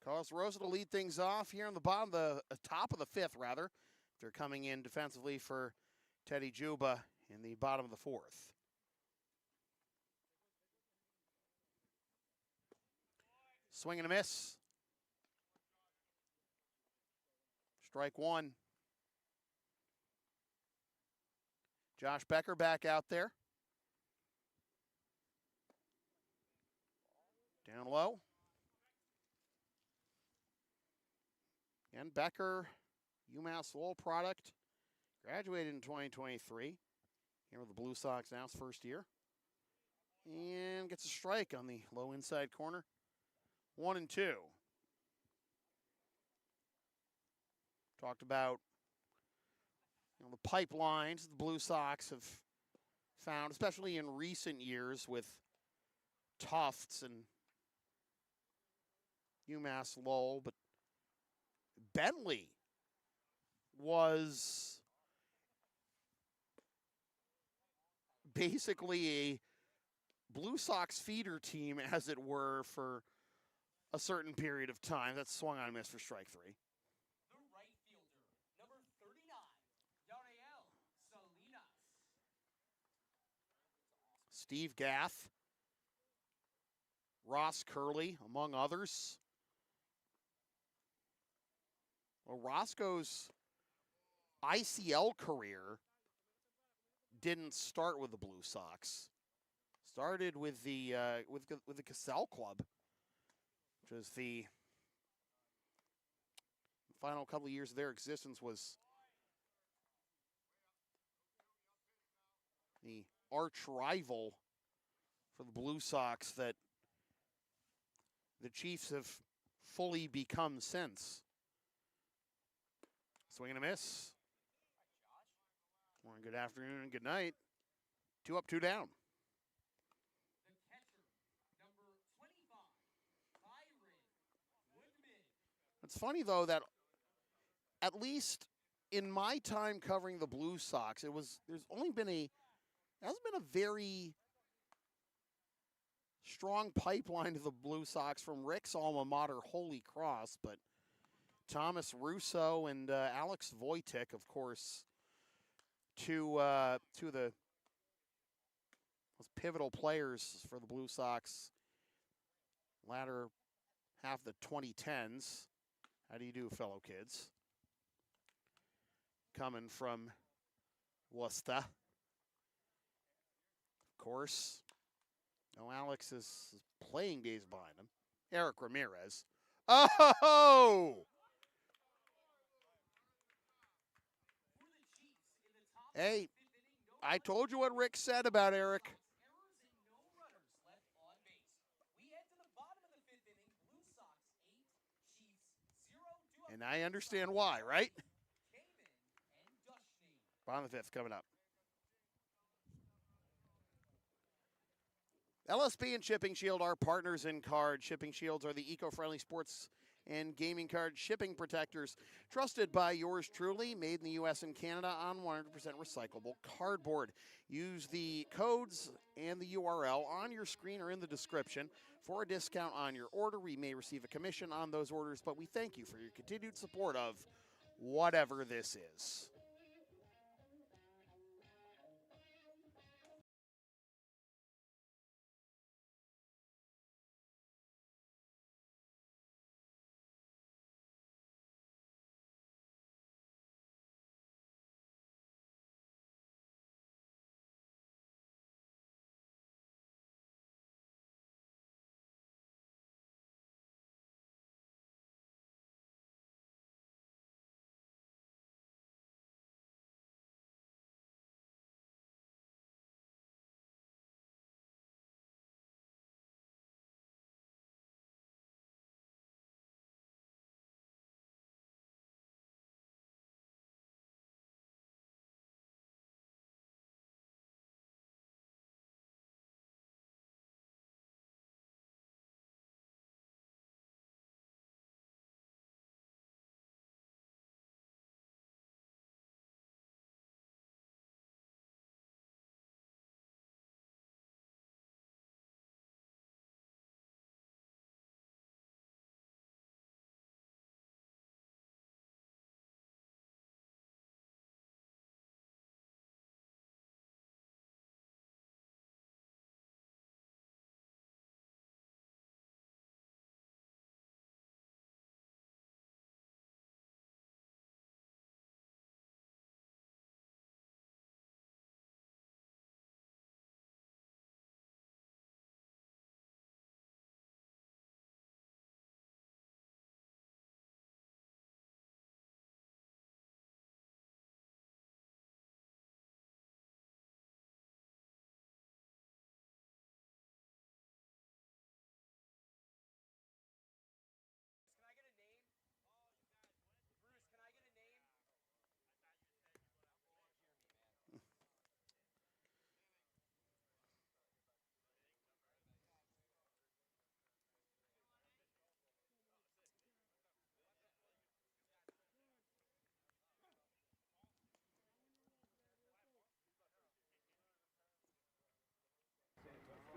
S7: Carlos Rosa to lead things off here on the top of the fifth, rather. They're coming in defensively for Teddy Juba in the bottom of the fourth. Swing and a miss. Strike one. Josh Becker back out there. Down low. And Becker, UMass Lowell product, graduated in 2023. Here with the Blue Sox now, his first year. And gets a strike on the low inside corner. 1-2. Talked about the pipelines the Blue Sox have found, especially in recent years with Tufts and UMass Lowell, but Bentley was basically a Blue Sox feeder team, as it were, for a certain period of time. That's swung on and missed for strike three.
S1: The right fielder, number 39, Yariel Salinas.
S7: Steve Gath, Ross Curley, among others. Well, Roscoe's ICL career didn't start with the Blue Sox. Started with the Cassell Club, which was the final couple of years of their existence, was the arch rival for the Blue Sox that the Chiefs have fully become since. Swing and a miss. Morning, good afternoon, and good night. 2 up, 2 down.
S1: The catcher, number 25, Byron Woodman.
S7: It's funny, though, that at least in my time covering the Blue Sox, there's only been hasn't been a very strong pipeline to the Blue Sox from Rick's alma mater, Holy Cross, but Thomas Russo and Alex Wojtek, of course, two of the most pivotal players for the Blue Sox latter half of the 2010s. How do you do, fellow kids? Coming from Worcester. Of course, no Alex's playing days behind him. Eric Ramirez. Oh! Hey, I told you what Rick said about Eric.
S1: Errors and no runners left on base. We head to the bottom of the 5th inning. Blue Sox 8, Chiefs 0.
S7: And I understand why, right?
S1: Kamen and Dushney.
S7: Bottom of the 5th coming up. LSP and Shipping Shield are partners in card. Shipping Shields are the eco-friendly sports and gaming card shipping protectors trusted by yours truly, made in the U.S. and Canada on 100% recyclable cardboard. Use the codes and the URL on your screen or in the description for a discount on your order. We may receive a commission on those orders, but we thank you for your continued support of whatever this is.
S1: Can I get a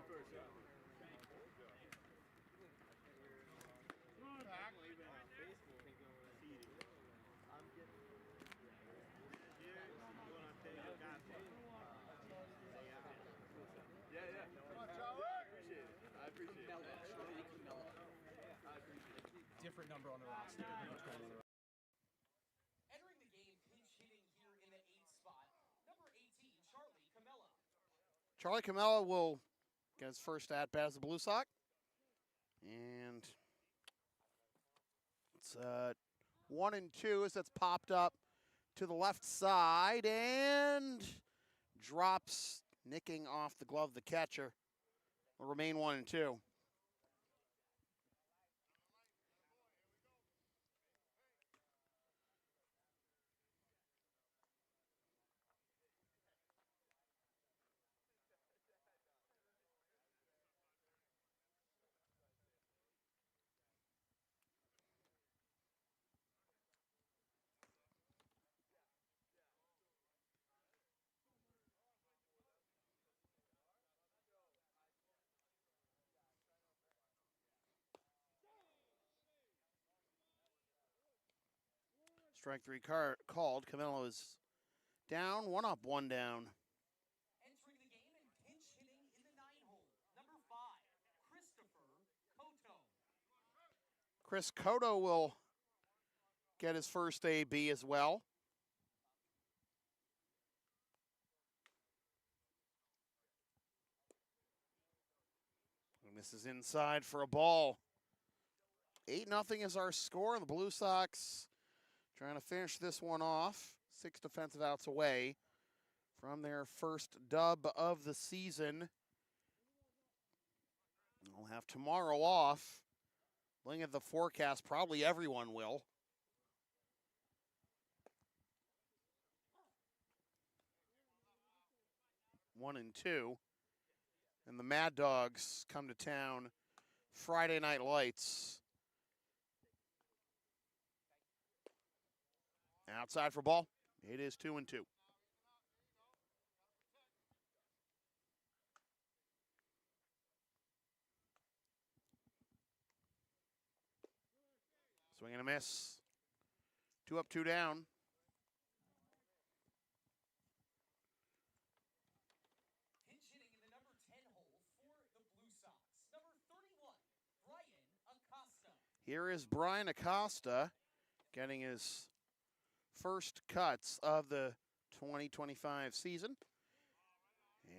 S1: name? Bruce, can I get a name?
S5: Different number on the roster.
S1: Entering the game, pinch hitting here in the 8th spot, number 18, Charlie Camella.
S7: Charlie Camella will get his first at-bat as the Blue Sox. And it's 1-2 as that's popped up to the left side and drops, nicking off the glove of the catcher. Will remain 1-2. Strike three called. Camelo is down, one up, one down.
S1: Entering the game and pinch hitting in the 9-hole, number 5, Christopher Cotto.
S7: Chris Cotto will get his first AB as well. And this is inside for a ball. 8-0 is our score. The Blue Sox trying to finish this one off. 6 defensive outs away from their first dub of the season. We'll have tomorrow off. Looking at the forecast, probably everyone will. One and two. And the Mad Dogs come to town Friday Night Lights. Outside for ball. It is 2 and 2. Swing and a miss. 2 up, 2 down.
S1: Pinch hitting in the number 10 hole for the Blue Sox, number 31, Brian Acosta.
S7: Here is Brian Acosta getting his first cuts of the 2025 season.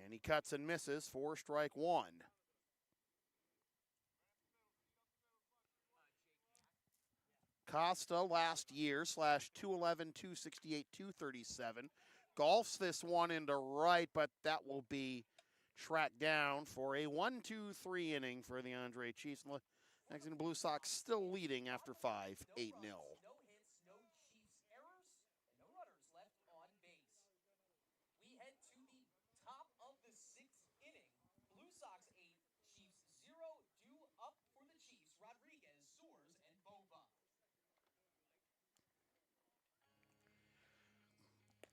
S7: And he cuts and misses for strike one. Costa last year /211, 268, 237. Golfs this one into right, but that will be tracked down for a 1-2-3 inning for the Andre Chiefs. Lexington Blue Sox still leading after 5, 8-0.
S1: No hits, no Chiefs errors, and no runners left on base. We head to the top of the 6th inning. Blue Sox 8, Chiefs 0, due up for the Chiefs, Rodriguez, Soares, and Bova.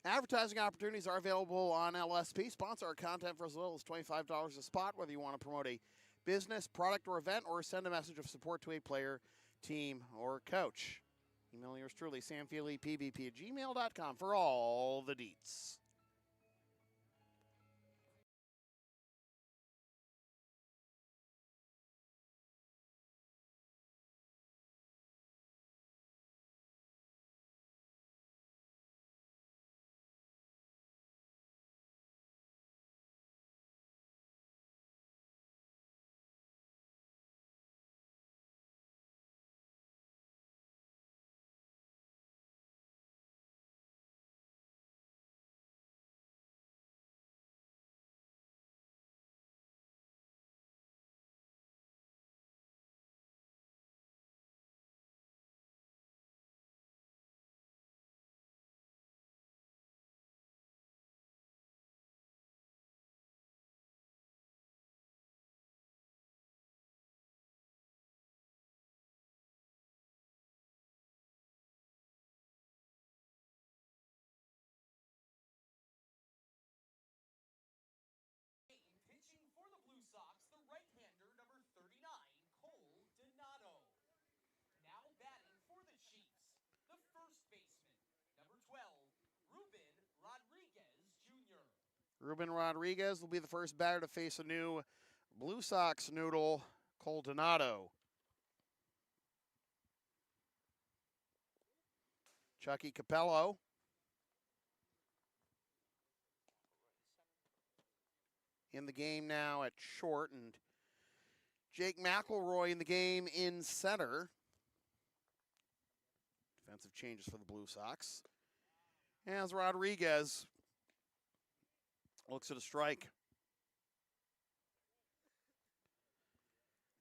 S7: Advertising opportunities are available on LSP. Sponsor our content for as little as $25 a spot, whether you want to promote a business, product, or event, or send a message of support to a player, team, or coach. Email yours truly, samfeelypbp@gmail.com for all the deets.
S1: Pitching for the Blue Sox, the right-hander, number 39, Cole Donato. Now batting for the Chiefs, the first baseman, number 12, Ruben Rodriguez Jr.
S7: Ruben Rodriguez will be the first batter to face a new Blue Sox noodle, Cole Donato. Chucky Capello. In the game now at short, and Jake McElroy in the game in center. Defensive changes for the Blue Sox. As Rodriguez looks at a strike.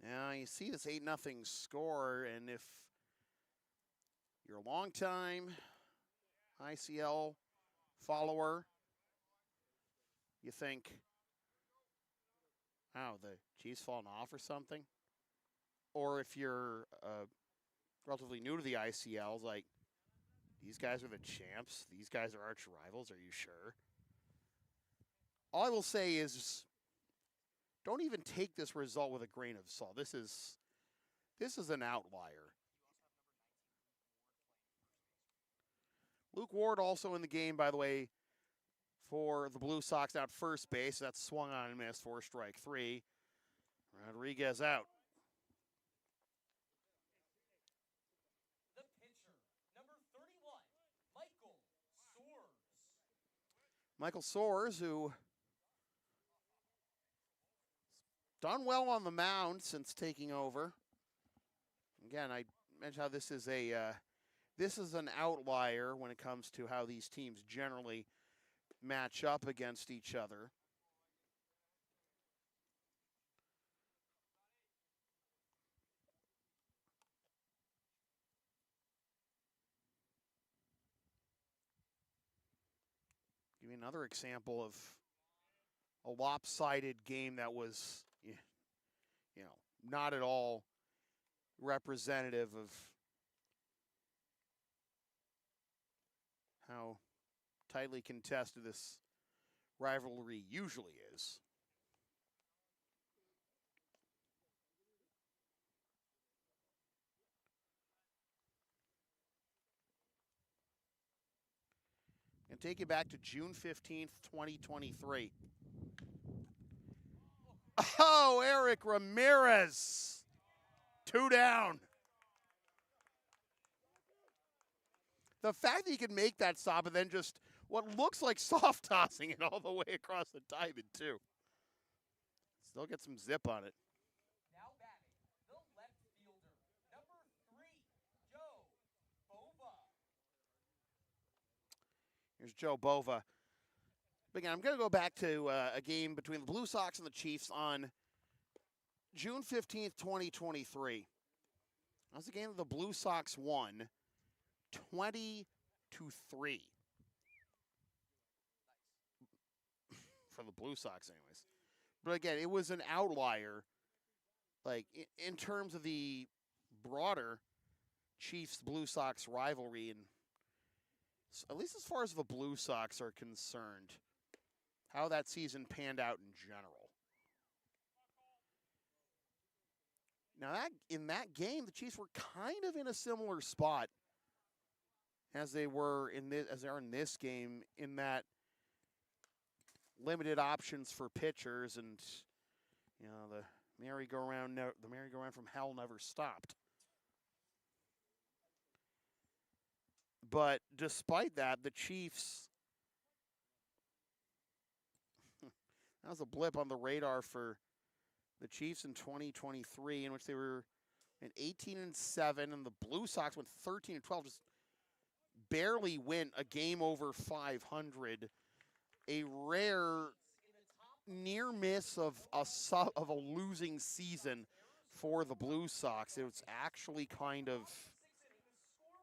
S7: Now you see this 8-0 score, and if you're a long-time ICL follower, you think, wow, the Chiefs falling off or something? Or if you're relatively new to the ICLs, like, these guys are the champs. These guys are arch rivals. Are you sure? All I will say is, don't even take this result with a grain of salt. This is an outlier. Luke Ward also in the game, by the way, for the Blue Sox out first base. That's swung on and missed for strike 3. Rodriguez out.
S1: The pitcher, number 31, Michael Soares.
S7: Michael Soares, who done well on the mound since taking over. Again, I mentioned how this is an outlier when it comes to how these teams generally match up against each other. Give you another example of a lopsided game that was, not at all representative of how tightly contested this rivalry usually is. And take you back to June 15th, 2023. Oh, Eric Ramirez. 2 down. The fact that he can make that stop and then just what looks like soft tossing it all the way across the diamond, too. Still get some zip on it.
S1: Now batting, the left fielder, number 3, Joe Bova.
S7: Here's Joe Bova. But again, I'm going to go back to a game between the Blue Sox and the Chiefs on June 15th, 2023. That was a game that the Blue Sox won 20-3. For the Blue Sox, anyways. But again, it was an outlier, like in terms of the broader Chiefs-Blue Sox rivalry, and at least as far as the Blue Sox are concerned, how that season panned out in general. Now, in that game, the Chiefs were kind of in a similar spot as they are in this game, in that limited options for pitchers, and the merry-go-round from hell never stopped. But despite that, the Chiefs, that was a blip on the radar for the Chiefs in 2023, in which they were at 18-7, and the Blue Sox went 13-12, just barely went a game over 500. A rare near miss of a losing season for the Blue Sox. It was actually kind of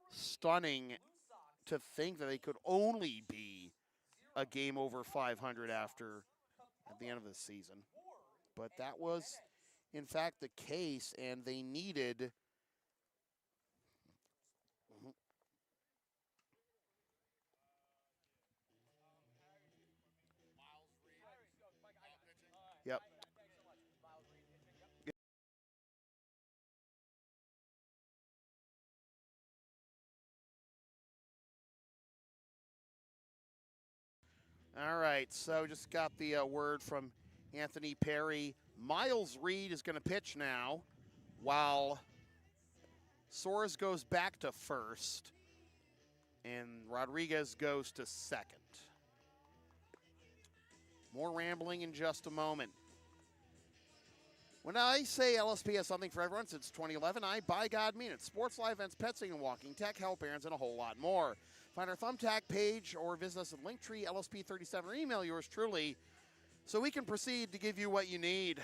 S7: stunning to think that they could only be a game over 500 at the end of the season. But that was, in fact, the case, and they needed Yep. All right, so just got the word from Anthony Perry. Miles Reed is going to pitch now, while Soares goes back to first, and Rodriguez goes to second. More rambling in just a moment. When I say LSP has something for everyone since 2011, I, by God, mean it. Sports, live events, pet sitting and walking, tech, health, errands, and a whole lot more. Find our Thumbtack page or visit us at Linktree LSP37 or email yours truly so we can proceed to give you what you need.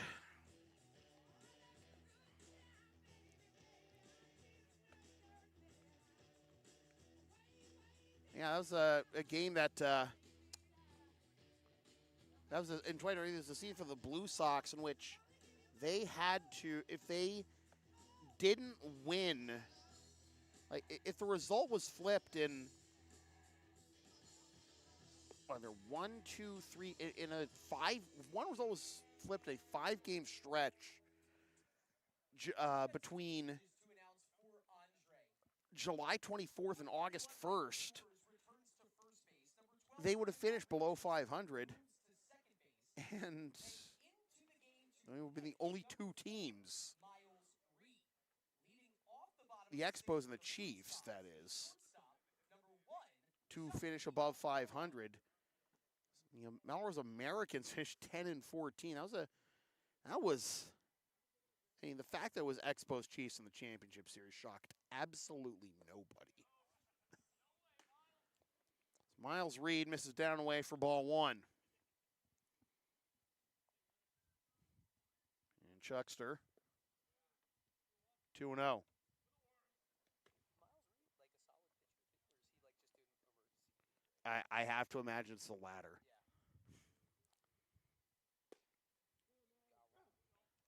S7: Yeah, that was a game that in 2020, it was a scene for the Blue Sox in which they had to, if they didn't win, like if the result was flipped in one, two, three, in a one result was flipped a 5-game stretch between July 24th and August 1st. they would have finished below 500, and they would have been the only two teams. The Expos and the Chiefs, that is, to finish above 500. You know, Melrose Americans finished 10-14. That was. I mean, the fact that it was Expos Chiefs in the championship series shocked absolutely nobody. Miles Reed misses down and away for ball one. And Chuckster, 2-0. I have to imagine it's the latter.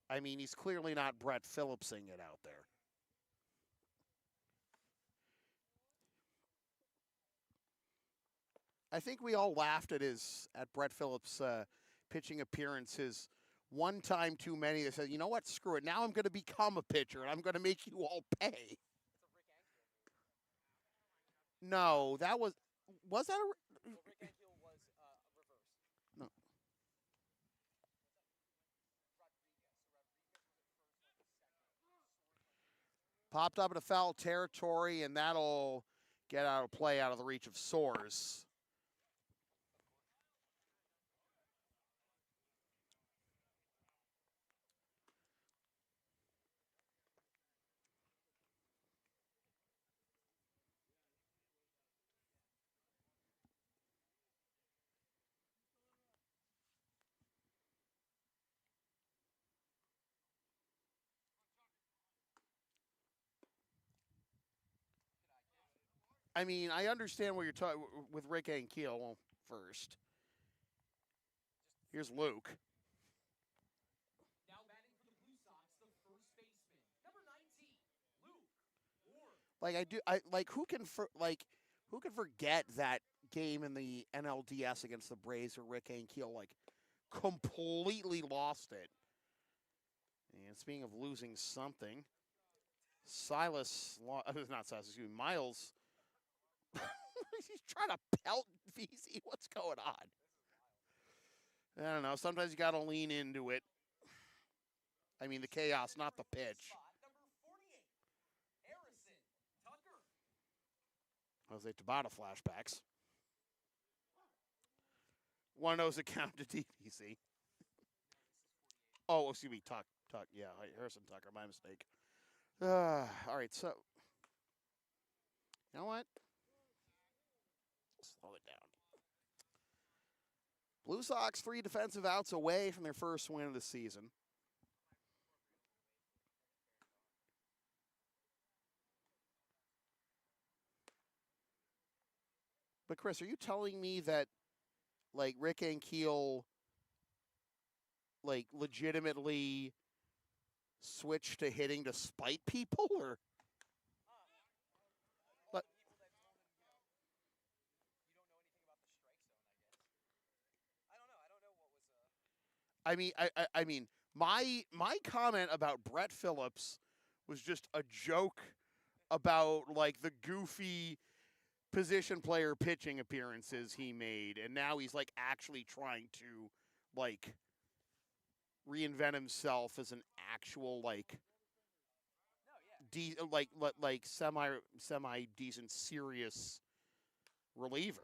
S7: I mean, he's clearly not Brett Phillipsing it out there. I think we all laughed at Brett Phillips' pitching appearance. His one time too many. They said, you know what? Screw it. Now I'm going to become a pitcher, and I'm going to make you all pay. No, that was that a?
S5: So Rick Ankiel was reversed.
S7: No. Popped up into foul territory, and that'll get out of play, out of the reach of Soares. I mean, I understand what you're talking with Rick Ankiel first. Here's Luke.
S1: Now batting for the Blue Sox, the first baseman, number 19, Luke Ward.
S7: Who can forget that game in the NLDS against the Braves where Rick Ankiel completely lost it. And speaking of losing something, Miles. He's trying to pelt VZ. What's going on? I don't know. Sometimes you got to lean into it. I mean, the chaos, not the pitch.
S1: Number 48, Harrison Tucker.
S7: Jose Tabata flashbacks. One of those that count to DVC. Oh, excuse me, Tuck. Yeah, Harrison Tucker. My mistake. All right, so you know what? Slow it down. Blue Sox 3 defensive outs away from their first win of the season. But Chris, are you telling me that Rick Ankiel legitimately switched to hitting to spite people, or? But I mean, my comment about Brett Phillips was just a joke about the goofy position player pitching appearances he made, and now he's actually trying to reinvent himself as an actual semi decent serious reliever.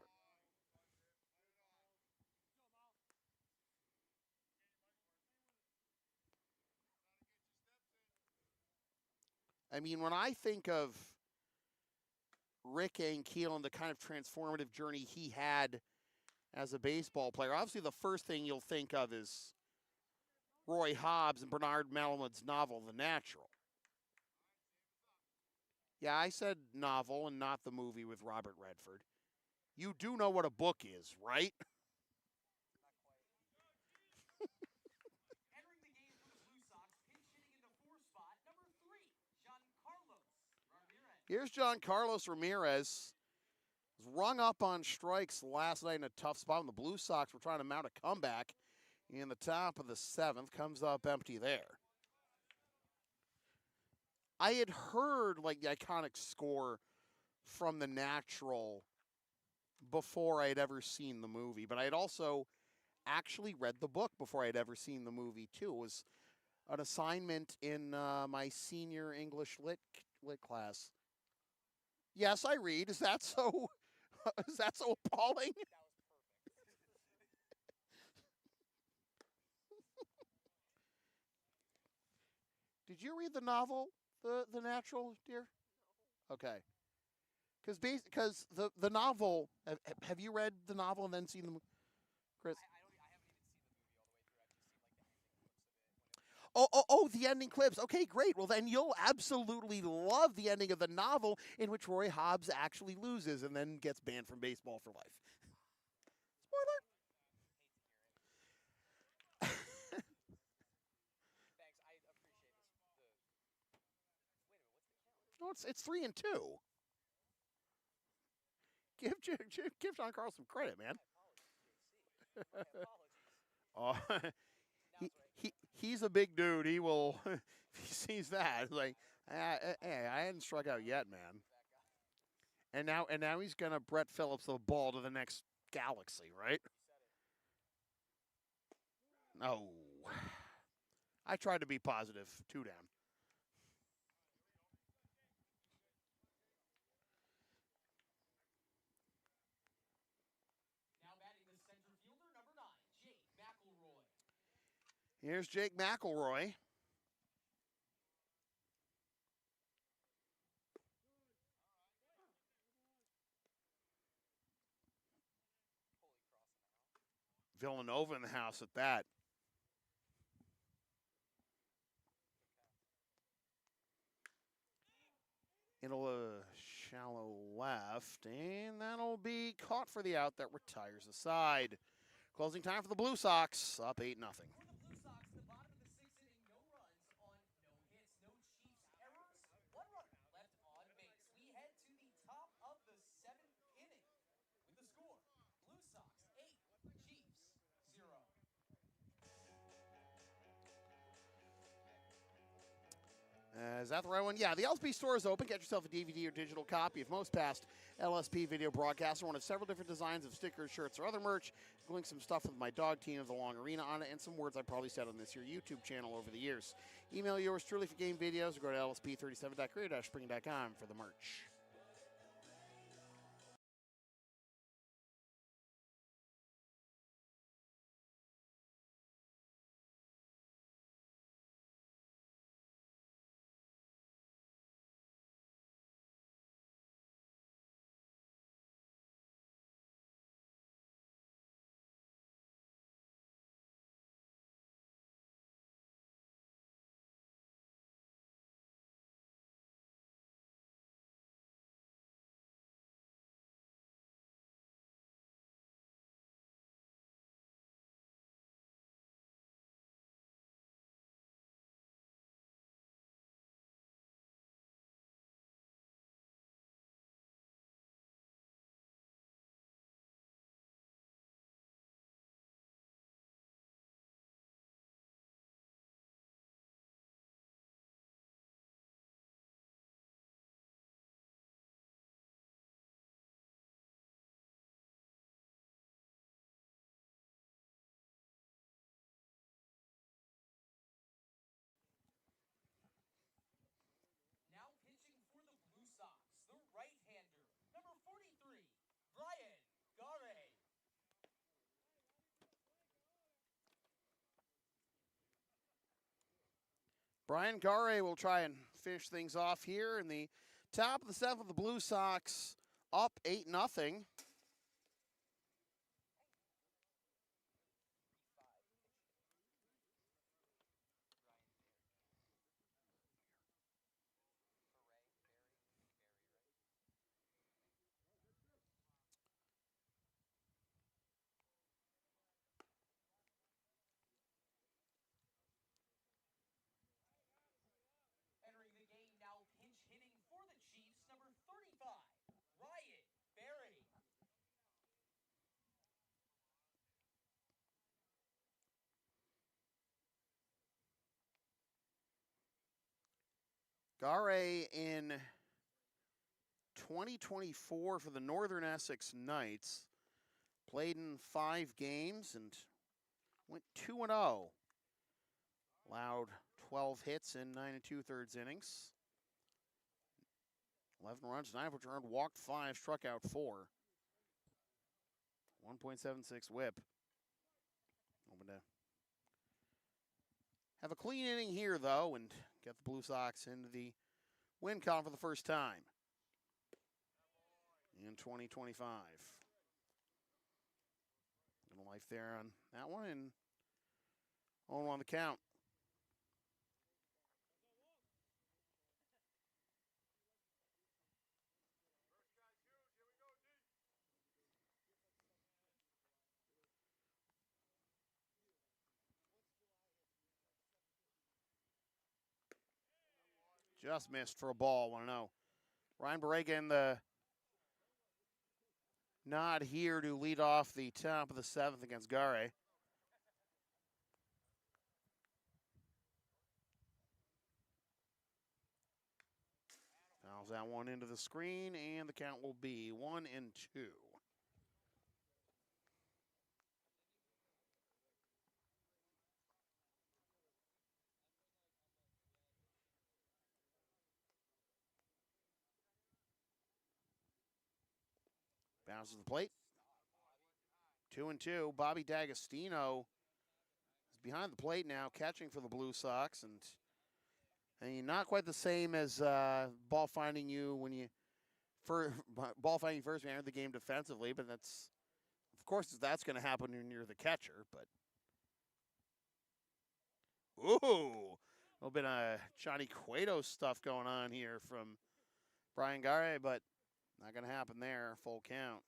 S7: I mean, when I think of Rick Ankiel and the kind of transformative journey he had as a baseball player, obviously the first thing you'll think of is Roy Hobbs and Bernard Malamud's novel, The Natural. Yeah, I said novel and not the movie with Robert Redford. You do know what a book is, right?
S1: Entering the game for the Blue Sox, pinch hitting in the 4 spot, number 3, Giancarlo Ramirez.
S7: Here's Giancarlo Ramirez. Was rung up on strikes last night in a tough spot when the Blue Sox were trying to mount a comeback in the top of the 7th. Comes up empty there. I had heard the iconic score from The Natural before I had ever seen the movie, but I had also actually read the book before I had ever seen the movie too. It was an assignment in my senior English lit class. Yes, I read. Is that so? Is that so appalling?
S5: That was perfect.
S7: Did you read the novel, the Natural, dear? Okay. Because the novel, have you read the novel and then seen the Chris?
S5: I haven't even seen the movie all the way through. I've just seen like the ending clips of it.
S7: Oh, the ending clips. Okay, great. Well, then you'll absolutely love the ending of the novel in which Roy Hobbs actually loses and then gets banned from baseball for life. Spoiler.
S5: Thanks. I appreciate this. Wait a minute. What's the count?
S7: No, it's 3-2. Give John Carl some credit, man.
S5: My apologies.
S7: Oh,
S5: Now it's right.
S7: he's a big dude. He will, if he sees that, like, hey, I hadn't struck out yet, man.
S5: That guy.
S7: And now he's gonna Brett Phillips the ball to the next galaxy, right?
S5: You said it.
S7: No, I tried to be positive. 2 down.
S1: Now batting the center fielder, number 9, Jake McElroy.
S7: Here's Jake McElroy.
S5: Holy cross in the house.
S7: Villanova in the house at that. It'll shallow left, and that'll be caught for the out that retires the side. Closing time for the Blue Sox, up 8-0.
S1: For the Blue Sox, the bottom of the 6th inning, no runs on no hits, no Chiefs errors, 1 runner left on base. We head to the top of the 7th inning with the score: Blue Sox 8, Chiefs 0.
S7: Is that the right one? Yeah, the LSP store is open. Get yourself a DVD or digital copy of most past LSP video broadcasts, or one of several different designs of stickers, shirts, or other merch, including some stuff with my dog team of the Long Arena on it, and some words I probably said on this here YouTube channel over the years. Email yours truly for game videos, or go to lsp37.career-spring.com for the merch.
S1: Now pitching for the Blue Sox, the right-hander, number 43, Brian Gare.
S7: Brian Gare will try and finish things off here in the top of the 7th. The Blue Sox up 8-0.
S1: Entering the game now, pinch hitting for the Chiefs, number 35, Ryan Berry.
S7: Gare in 2024 for the Northern Essex Knights. Played in 5 games and went 2-0. Allowed 12 hits in 9 2/3 innings. 11 runs, 9 which earned, walked 5, struck out 4. 1.76 whip. Hoping to have a clean inning here, though, and get the Blue Sox into the win column for the first time in 2025. Little life there on that one, and 0 on the count. Just missed for a ball, 1-0. Ryan Barre getting the nod here to lead off the top of the 7th against Gare. Fouls that one into the screen, and the count will be 1-2. Bounces the plate. 2-2. Bobby D'Agostino is behind the plate now, catching for the Blue Sox, and not quite the same as ball finding you when you ball finding first when you enter the game defensively, but that's, of course, that's going to happen when you're the catcher. But ooh, a little bit of Johnny Cueto stuff going on here from Brian Gare, but not going to happen there. Full count.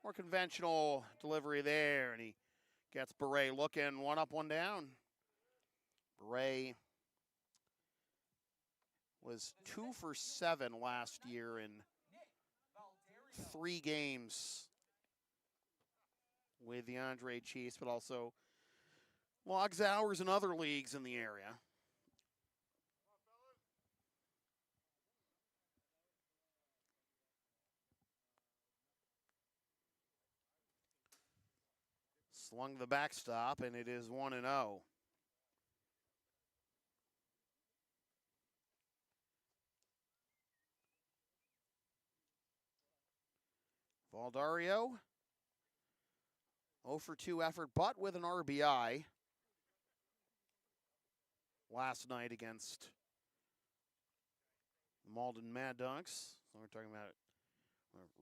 S7: More conventional delivery there, and he gets Barre looking, 1 up, 1 down. Barre was 2 for 7 last year in 3 games with the Andre Chiefs, but also logs hours in other leagues in the area. Slung the backstop, and it is 1-0. Valdario, 0 for 2 effort, but with an RBI last night against the Malden Mad Dogs. So we're talking about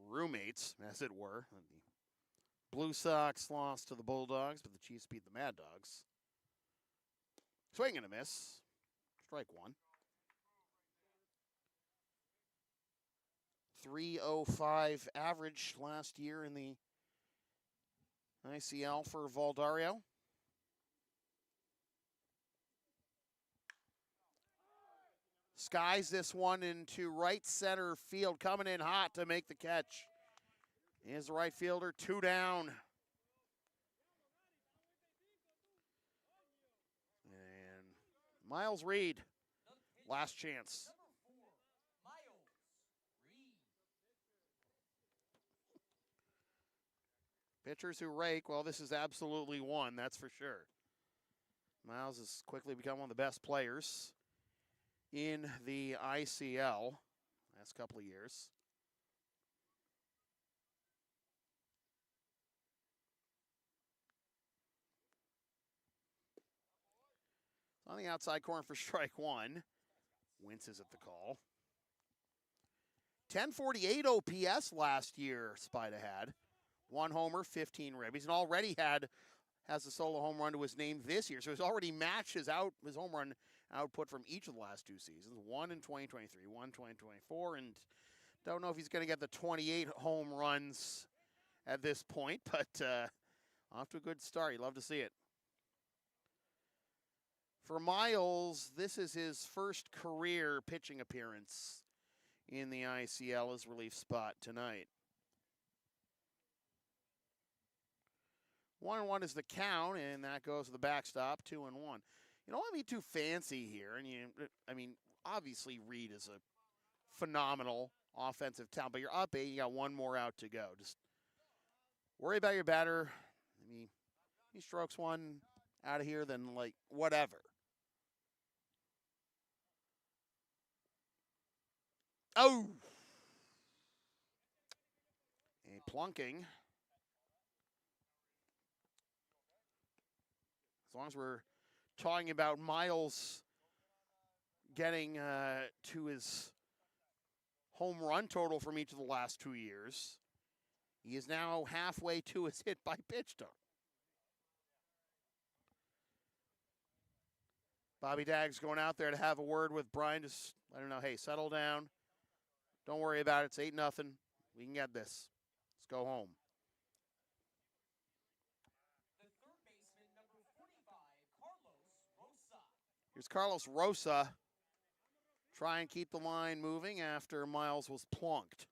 S7: roommates, as it were. The Blue Sox lost to the Bulldogs, but the Chiefs beat the Mad Dogs. Swing and a miss. Strike 1. 3.05 average last year in the ICL for Valdario. Skies this one into right center field, coming in hot to make the catch. Is the right fielder, 2 down. And Miles Reed, last chance. Pitchers who rake, well, this is absolutely one, that's for sure. Miles has quickly become one of the best players in the ICL last couple of years. On the outside corner for strike 1. Winces at the call. 1048 OPS last year, Spida had. 1 homer, 15 ribbies, and already has a solo home run to his name this year. So he's already matched his home run output from each of the last 2 seasons. 1 in 2023, 1 in 2024, and don't know if he's going to get the 28 home runs at this point, but off to a good start. You'd love to see it. For Miles, this is his first career pitching appearance in the ICL as relief spot tonight. 1-1 is the count, and that goes to the backstop, 2-1. You don't want to be too fancy here. And obviously Reed is a phenomenal offensive talent, but you're up 8, you got one more out to go. Just worry about your batter. He strokes one out of here, then whatever. Oh! A plunking. As long as we're talking about Miles getting to his home run total from each of the last 2 years, he is now halfway to his hit by pitch total. Bobby Daggs going out there to have a word with Brian. Just, I don't know, hey, settle down. Don't worry about it. It's 8-0. We can get this. Let's go home.
S1: The third baseman, number 45, Carlos Rosa.
S7: Here's Carlos Rosa. Try and keep the line moving after Miles was plunked.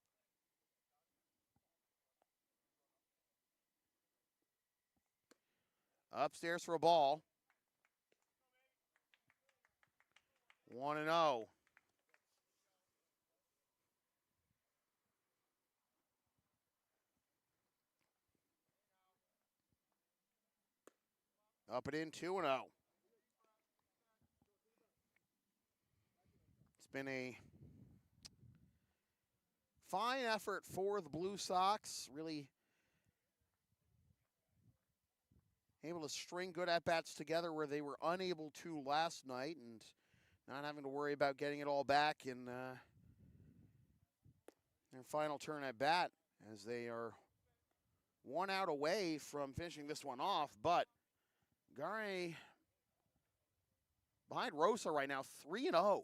S7: Upstairs for a ball. 1-0. Up and in, 2-0. It's been a fine effort for the Blue Sox. Really able to string good at-bats together where they were unable to last night, and not having to worry about getting it all back in their final turn at bat, as they are 1 out away from finishing this one off. But Gare behind Rosa right now, 3-0.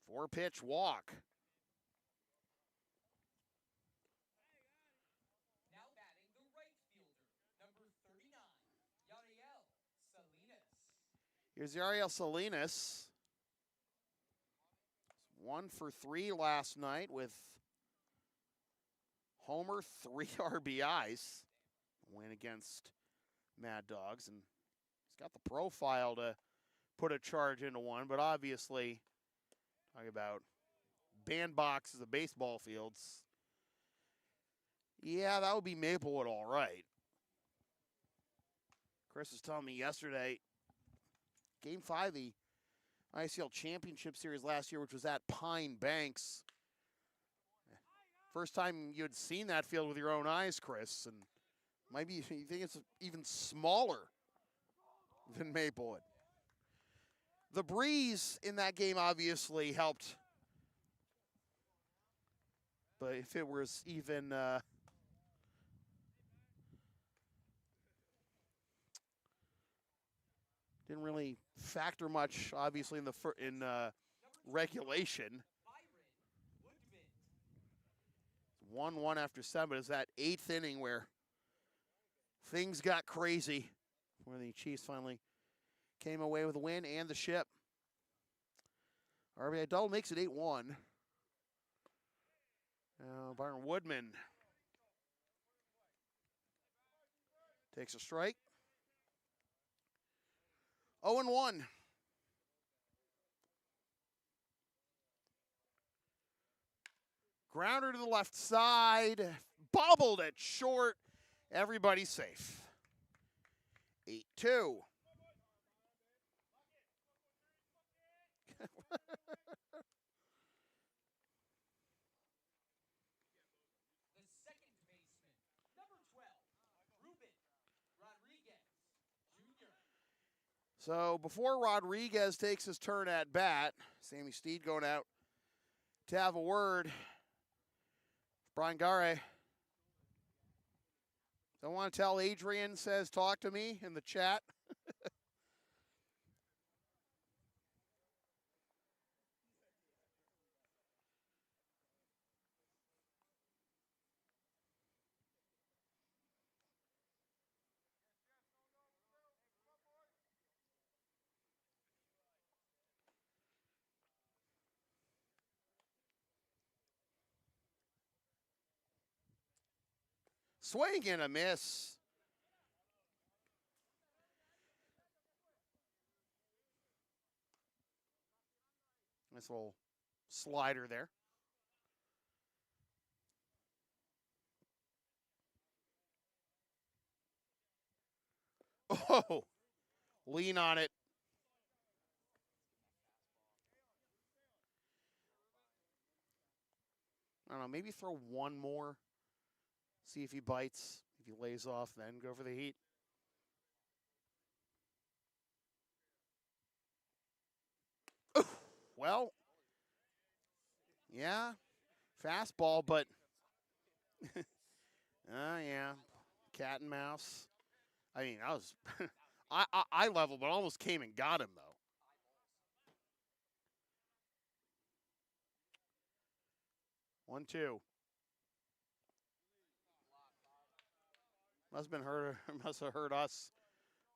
S7: Four-pitch walk.
S1: Now batting the right fielder, number 39, Yariel Salinas.
S7: Here's Yariel Salinas. 1 for 3 last night with homer, 3 RBIs. Win against Mad Dogs, and he's got the profile to put a charge into one, but obviously, talking about bandboxes of baseball fields, yeah, that would be Maplewood all right. Chris was telling me yesterday, Game 5 of the ICL Championship Series last year, which was at Pine Banks. First time you had seen that field with your own eyes, Chris, and maybe you think it's even smaller than Maplewood. The breeze in that game obviously helped, but if it was even didn't really factor much, obviously, in regulation. 1-1 after 7, but it's that 8th inning where things got crazy, where the Chiefs finally came away with a win and the ship. RBI double makes it 8-1. Byron Woodman takes a strike. 0-1. Grounder to the left side. Bobbled at short. Everybody's safe. 8-2.
S1: The second baseman, number 12, Ruben Rodriguez Jr.
S7: So before Rodriguez takes his turn at bat, Sammy Steed going out to have a word. Brian Gare. Don't want to tell Adrian says talk to me in the chat. Swing and a miss. Nice little slider there. Oh, lean on it. I don't know, maybe throw one more. See if he bites. If he lays off, then go for the heat. Well, yeah, fastball, but yeah, cat and mouse. I mean, I was I leveled, but almost came and got him though. 1-2. Must have hurt us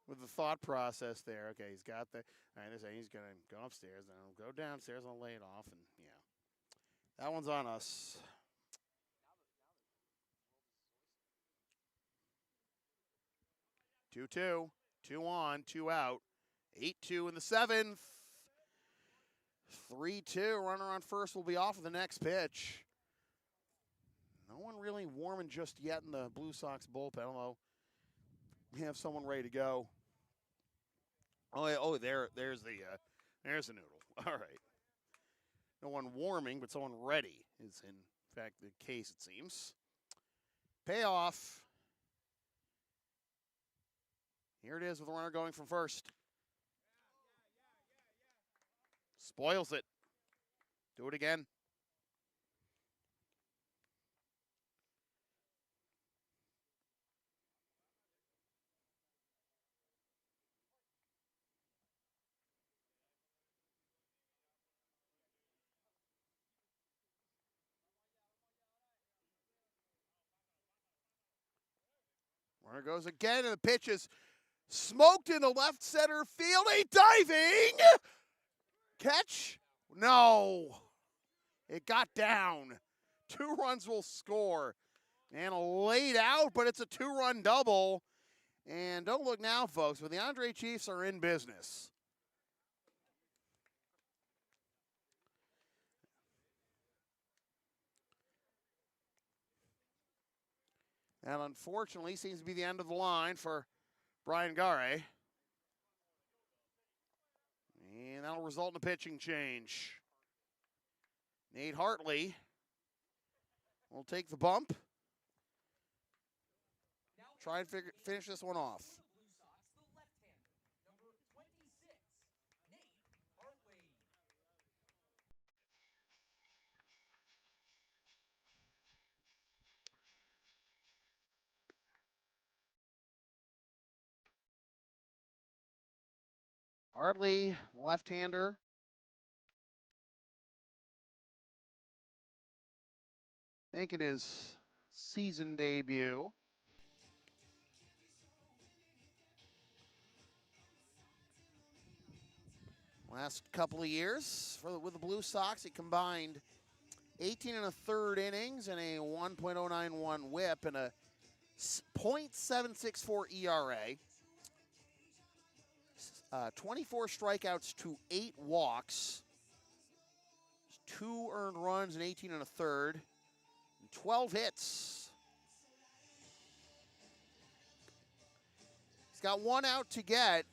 S7: with the thought process there. Okay, he's got the. All right, he's gonna go upstairs, then he'll go downstairs and lay it off, and yeah, that one's on us. Two, 2 on, 2 out. 8-2 in the 7th. 3-2. Runner on first will be off of the next pitch. No one really warming just yet in the Blue Sox bullpen, although we have someone ready to go. There's the noodle. All right. No one warming, but someone ready is in fact the case, it seems. Payoff. Here it is with the runner going from first. Spoils it. Do it again. Runner goes again, and the pitch is smoked in the left center field. A diving catch. No. It got down. 2 runs will score. And laid out, but it's a 2-run double. And don't look now, folks, but the Andre Chiefs are in business. And unfortunately, seems to be the end of the line for Brian Gare. And that'll result in a pitching change. Nate Hartley will take the bump. Try and finish this one off. Hartley, left-hander. Making his season debut. Last couple of years with the Blue Sox, he combined 18 1/3 innings and a 1.091 whip and a .764 ERA. 24 strikeouts to 8 walks. 2 earned runs in 18 1/3. And 12 hits. He's got 1 out to get.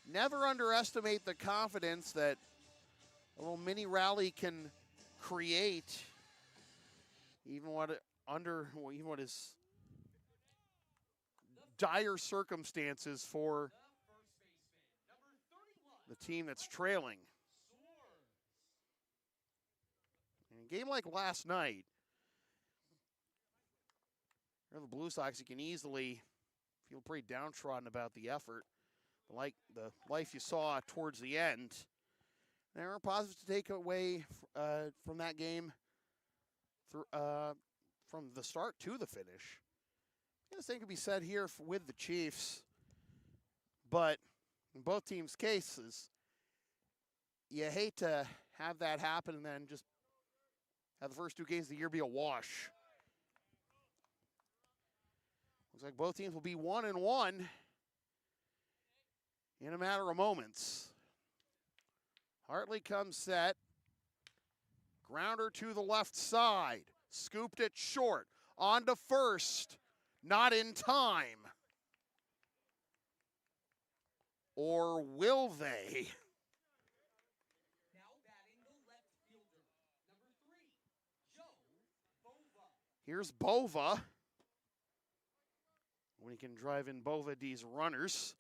S7: Never underestimate the confidence that a little mini rally can create, even what is dire circumstances for the team that's trailing. In a game like last night, the Blue Sox, you can easily feel pretty downtrodden about the effort. Like the life you saw towards the end. There are positives to take away from that game from the start to the finish. The same could be said here with the Chiefs, but in both teams' cases, you hate to have that happen and then just have the first 2 games of the year be a wash. Looks like both teams will be 1-1 in a matter of moments. Hartley comes set. Grounder to the left side. Scooped it short. On to first. Not in time. Or will they?
S1: Now batting the left fielder, number 3, Joe Bova.
S7: Here's Bova. When he can drive in Bova D's runners.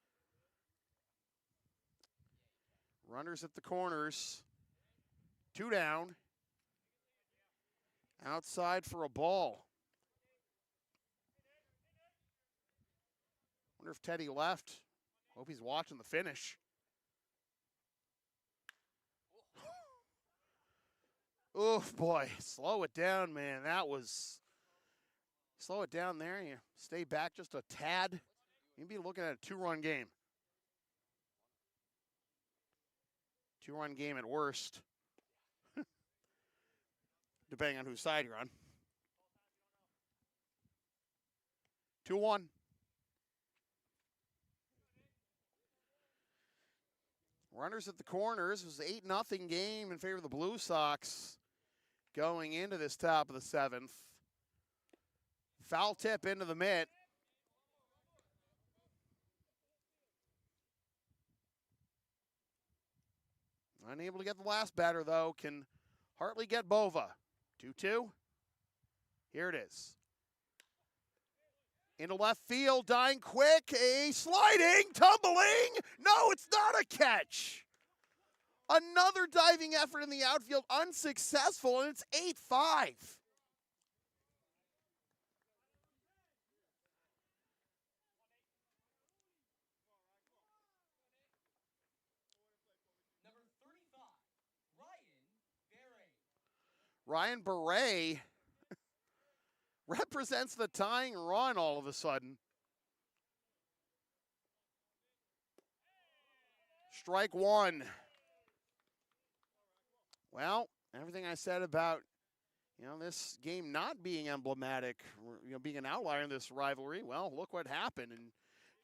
S7: Runners at the corners. 2 down. Outside for a ball. Wonder if Teddy left. Hope he's watching the finish. Oof, boy. Slow it down, man. That was... Slow it down there. You stay back just a tad. You'd be looking at a 2-run game. 2-run game at worst. Depending on whose side you're on. 2-1. Runners at the corners. It was an 8-0 game in favor of the Blue Sox going into this top of the 7th. Foul tip into the mitt. Unable to get the last batter, though. Can Hartley get Bova? 2-2. Here it is. Into left field, dying quick, a sliding, tumbling. No, it's not a catch. Another diving effort in the outfield, unsuccessful, and it's 8-5.
S1: Number 35,
S7: Ryan Beret represents the tying run all of a sudden. Strike 1. Well, everything I said about, this game not being emblematic, being an outlier in this rivalry, well, look what happened in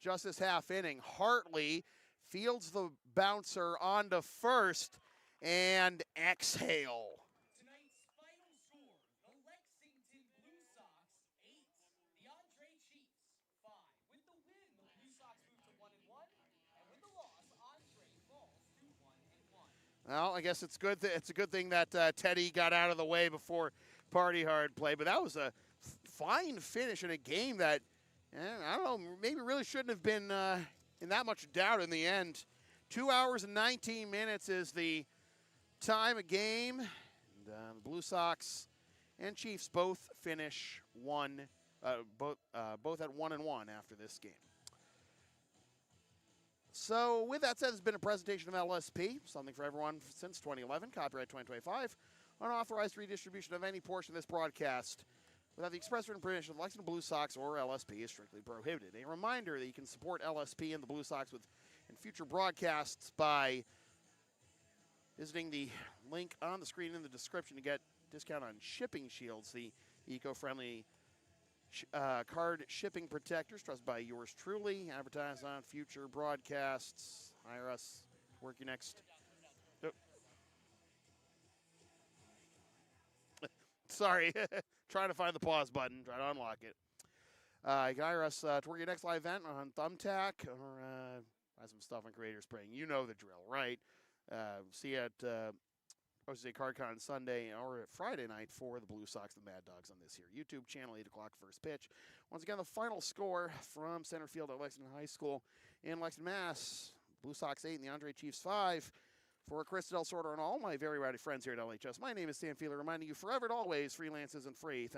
S7: just this half inning. Hartley fields the bouncer onto first and exhale.
S1: Tonight's final score, the Lexington Blue Sox 8, the Andre Chiefs 5. With the win, the Blue Sox move to 1-1, and with the loss, Andre falls to 1-1.
S7: Well, I guess it's good. It's a good thing that Teddy got out of the way before Party Hard play. But that was a fine finish in a game that, I don't know, maybe really shouldn't have been in that much doubt in the end. 2 hours and 19 minutes is the time of game. And, the Blue Sox and Chiefs both finish both at 1-1 after this game. So, with that said, this has been a presentation of LSP, something for everyone since 2011, copyright 2025. Unauthorized redistribution of any portion of this broadcast without the express written permission of the Lexington Blue Sox or LSP is strictly prohibited. A reminder that you can support LSP and the Blue Sox in future broadcasts by visiting the link on the screen in the description to get discount on shipping shields, the eco-friendly card shipping protectors trusted by yours truly. Advertise on future broadcasts. Hire us. Work you next. Oh. Sorry. Trying to find the pause button. Try to unlock it. You can hire us to work your next live event on Thumbtack or buy some stuff on Creator Spring. You know the drill, right? See you at Jose CardCon Sunday or Friday night for the Blue Sox, the Mad Dogs on this here YouTube channel, 8 o'clock first pitch. Once again, the final score from center field at Lexington High School in Lexington, Mass. Blue Sox 8 and the Andre Chiefs 5. For Chris Del Sordo and all my very rowdy friends here at LHS, my name is Sam Fiedler, reminding you forever and always, freelance isn't free. Thank